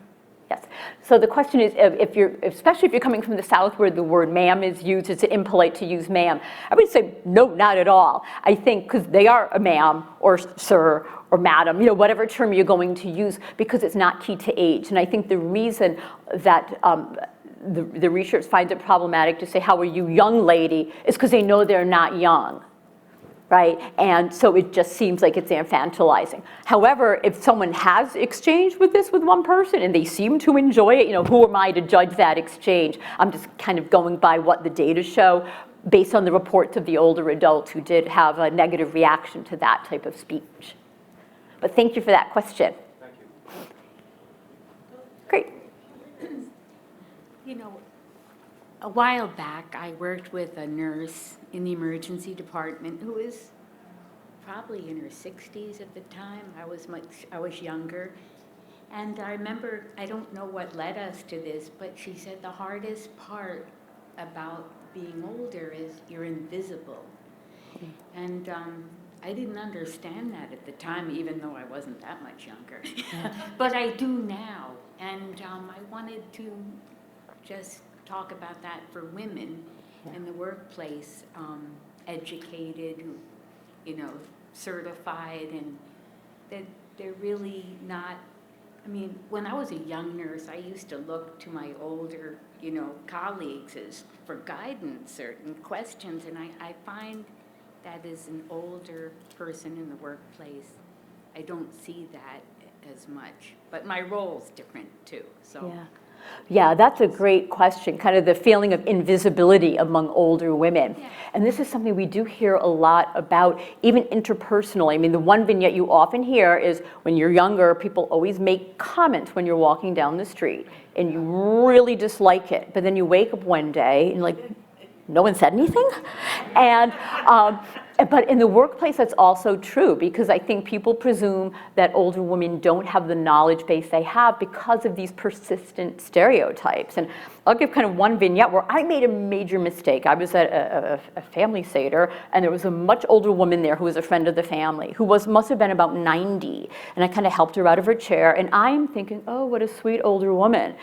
Yes. So the question is, especially if you're coming from the South where the word ma'am is used, it's impolite to use ma'am. I would say no, not at all. I think because they are a ma'am or sir or madam, whatever term you're going to use, because it's not key to age. And I think the reason that the research finds it problematic to say, how are you, young lady, is because they know they're not young. Right? And so it just seems like it's infantilizing. However, if someone has exchanged with one person and they seem to enjoy it, who am I to judge that exchange? I'm just kind of going by what the data show based on the reports of the older adults who did have a negative reaction to that type of speech. But thank you for that question. Thank you. Great. A while back, I worked with a nurse in the emergency department who was probably in her 60s at the time. I was younger. And I remember, I don't know what led us to this, but she said the hardest part about being older is you're invisible. And I didn't understand that at the time, even though I wasn't that much younger. But I do now. And I wanted to just talk about that for women in the workplace, educated, certified, and that they're really not, when I was a young nurse, I used to look to my older, colleagues for guidance or questions, and I find that as an older person in the workplace, I don't see that as much, but my role's different too, so. Yeah, that's a great question, kind of the feeling of invisibility among older women. Yeah. And this is something we do hear a lot about, even interpersonally. The one vignette you often hear is when you're younger, people always make comments when you're walking down the street, and you really dislike it. But then you wake up one day and no one said anything? And but in the workplace, that's also true, because I think people presume that older women don't have the knowledge base they have because of these persistent stereotypes. And I'll give kind of one vignette where I made a major mistake. I was at a family Seder, and there was a much older woman there who was a friend of the family, who must have been about 90. And I kind of helped her out of her chair, and I'm thinking, oh, what a sweet older woman.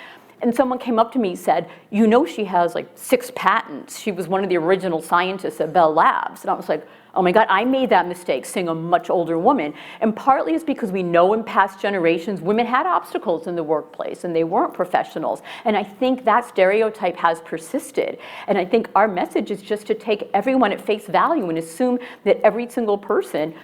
And someone came up to me and said, she has 6 patents. She was one of the original scientists at Bell Labs. And I was like, oh my God, I made that mistake, seeing a much older woman. And partly it's because we know in past generations, women had obstacles in the workplace and they weren't professionals. And I think that stereotype has persisted. And I think our message is just to take everyone at face value and assume that every single person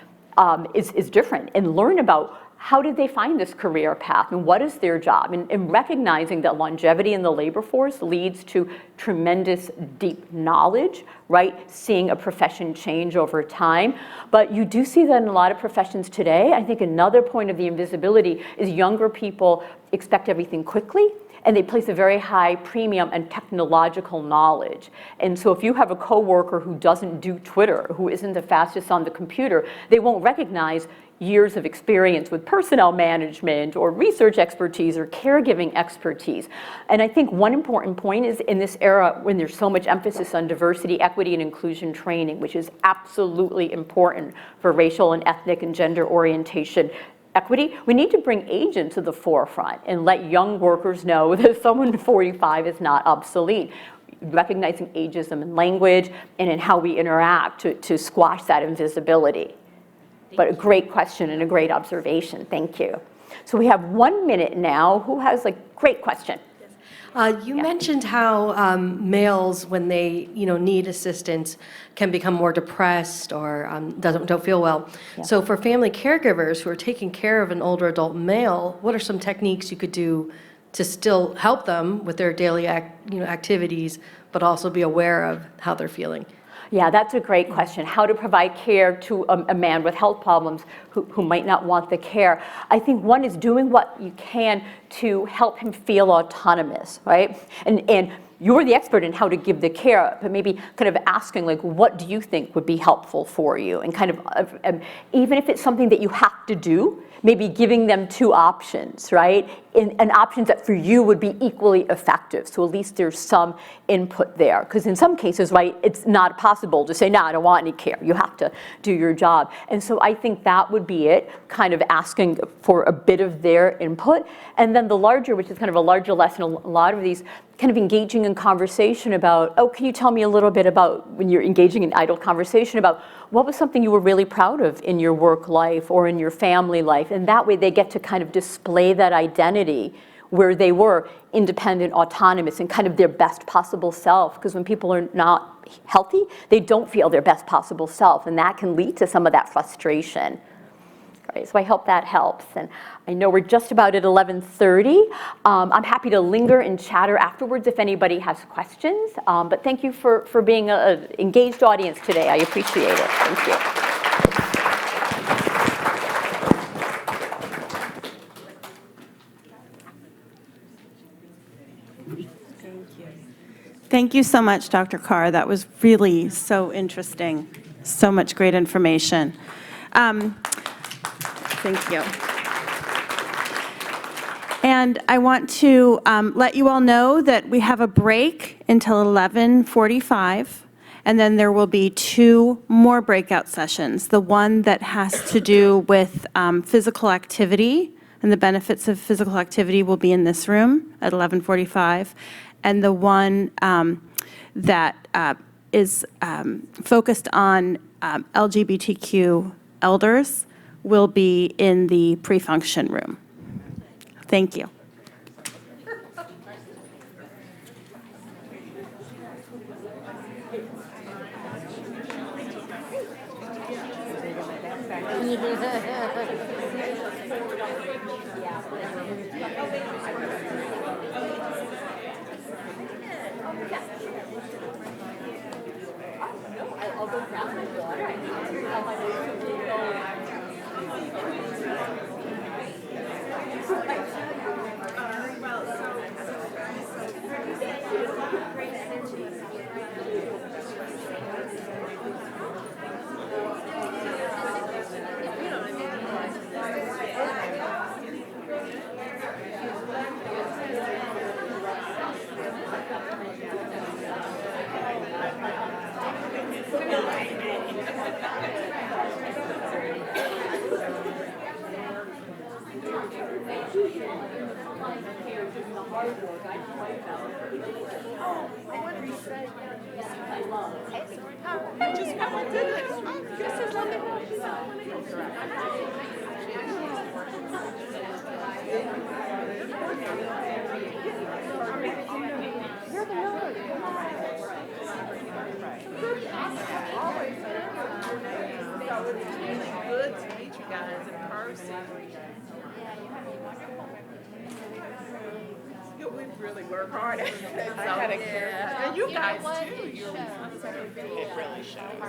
is different, and learn about how did they find this career path and what is their job, and recognizing that longevity in the labor force leads to tremendous deep knowledge, right? Seeing a profession change over time. But you do see that in a lot of professions today. I think another point of the invisibility is younger people expect everything quickly, and they place a very high premium on technological knowledge. And so if you have a coworker who doesn't do Twitter, who isn't the fastest on the computer, they won't recognize years of experience with personnel management or research expertise or caregiving expertise. And I think one important point is, in this era when there's so much emphasis on diversity, equity, and inclusion training, which is absolutely important for racial and ethnic and gender orientation equity, we need to bring age into the forefront and let young workers know that someone 45 is not obsolete. Recognizing ageism in language and in how we interact to squash that invisibility. But a great question and a great observation. Thank you. So we have 1 minute now. Who has a great question? You mentioned how males, when they need assistance, can become more depressed or don't feel well. Yeah. So for family caregivers who are taking care of an older adult male, what are some techniques you could do to still help them with their daily activities, but also be aware of how they're feeling? Yeah, that's a great question. How to provide care to a man with health problems who might not want the care. I think one is doing what you can to help him feel autonomous, right? And you're the expert in how to give the care, but maybe kind of asking, like, what do you think would be helpful for you? And kind of, even if it's something that you have to do, maybe giving them two options, right? And options that for you would be equally effective. So at least there's some input there. Because in some cases, right, it's not possible to say, no, I don't want any care. You have to do your job. And so I think that would be it, kind of asking for a bit of their input. And then the larger, which is kind of a larger lesson, a lot of these kind of engaging in conversation about, oh, can you tell me a little bit about, when you're engaging in idle conversation, about what was something you were really proud of in your work life or in your family life? And that way they get to kind of display that identity where they were independent, autonomous, and kind of their best possible self. Because when people are not healthy, they don't feel their best possible self, and that can lead to some of that frustration. Right, so I hope that helps. And I know we're just about at 11:30. I'm happy to linger and chatter afterwards if anybody has questions. But thank you for being an engaged audience today. I appreciate it. Thank you. Thank you so much, Dr. Carr. That was really so interesting. So much great information. Thank you. And I want to let you all know that we have a break until 11:45, and then there will be 2 more breakout sessions. The one that has to do with physical activity and the benefits of physical activity will be in this room at 11:45, and the one that is focused on LGBTQ elders will be in the pre-function room. Thank you. Good to meet you guys in person. Yeah, we really work hard at it. I had a care. And you guys too. It really shows.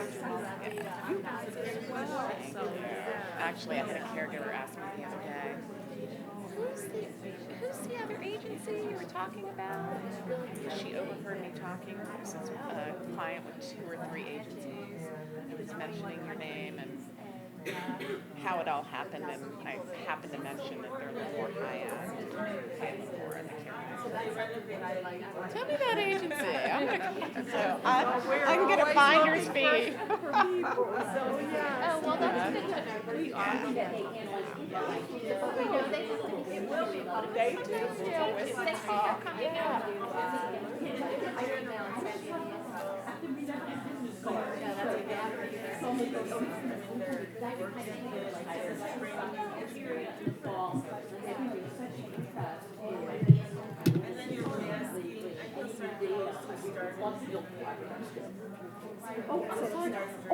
Actually, I had a caregiver ask me the other day, who's the other agency you were talking about? She overheard me talking. This is a client with 2 or 3 agencies. I was mentioning your name and how it all happened, and I happened to mention that they're a little more high-end and more in the care. Tell me that agency. I'm gonna finder's fee. Oh, well, that's good to know. We are. They do deal with the talk. Oh,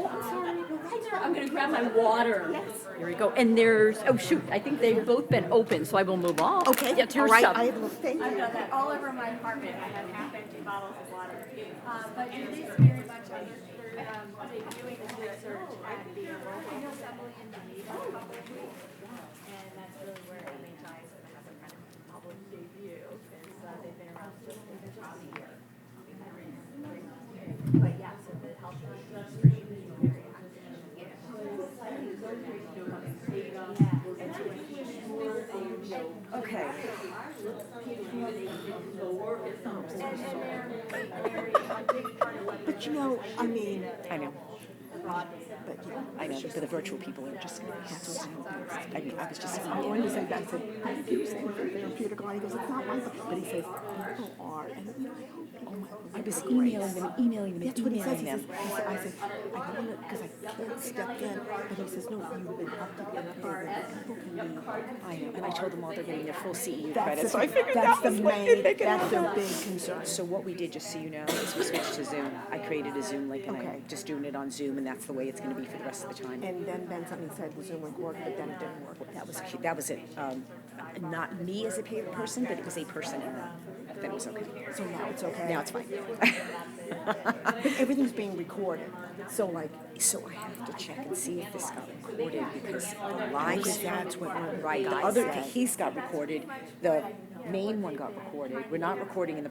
I'm sorry. Right there. I'm going to grab my water. Yes. Here we go. And there's, oh shoot, I think they've both been open, so I will move on. Okay. Get to your All right. stuff. I will thank I've you. got that all over my apartment. I have half-empty bottles of water. But it is very much doing this research at the local assembly in Geneva a couple of weeks. And that's really where MHI is going to have a kind of public debut, since they've been around just about a year. But yeah, so the health administration is very active. Okay. But you know, I mean, I know. But yeah, I know, but the virtual people are just hassles. I mean, I was just going to say that. I said, I keep saying for therapeutic, and he goes, it's not my fault. But he says, people are, and you know, oh my, I was emailing them and emailing them. That's what he says. I said, I don't know, because I can't step in. But he says, no, you've been upped and up there that people can be. I know, and I told them all they're getting their full CEU credits. So I figured that's the main, that's their big concern. So what we did, just so you know, is we switched to Zoom. I created a Zoom link and I'm just doing it on Zoom, and that's the way it's going to be for the rest of the time. And then Ben something said the Zoom link worked, but then it didn't work. That was it. Not me as a paid person, but it was a person error. Then it was okay. So now it's okay. Now it's fine. But everything's being recorded. So like, So I have to check and see if this got recorded, because the live because that's what we're right. The other, the he's got recorded. The main one got recorded. We're not recording in the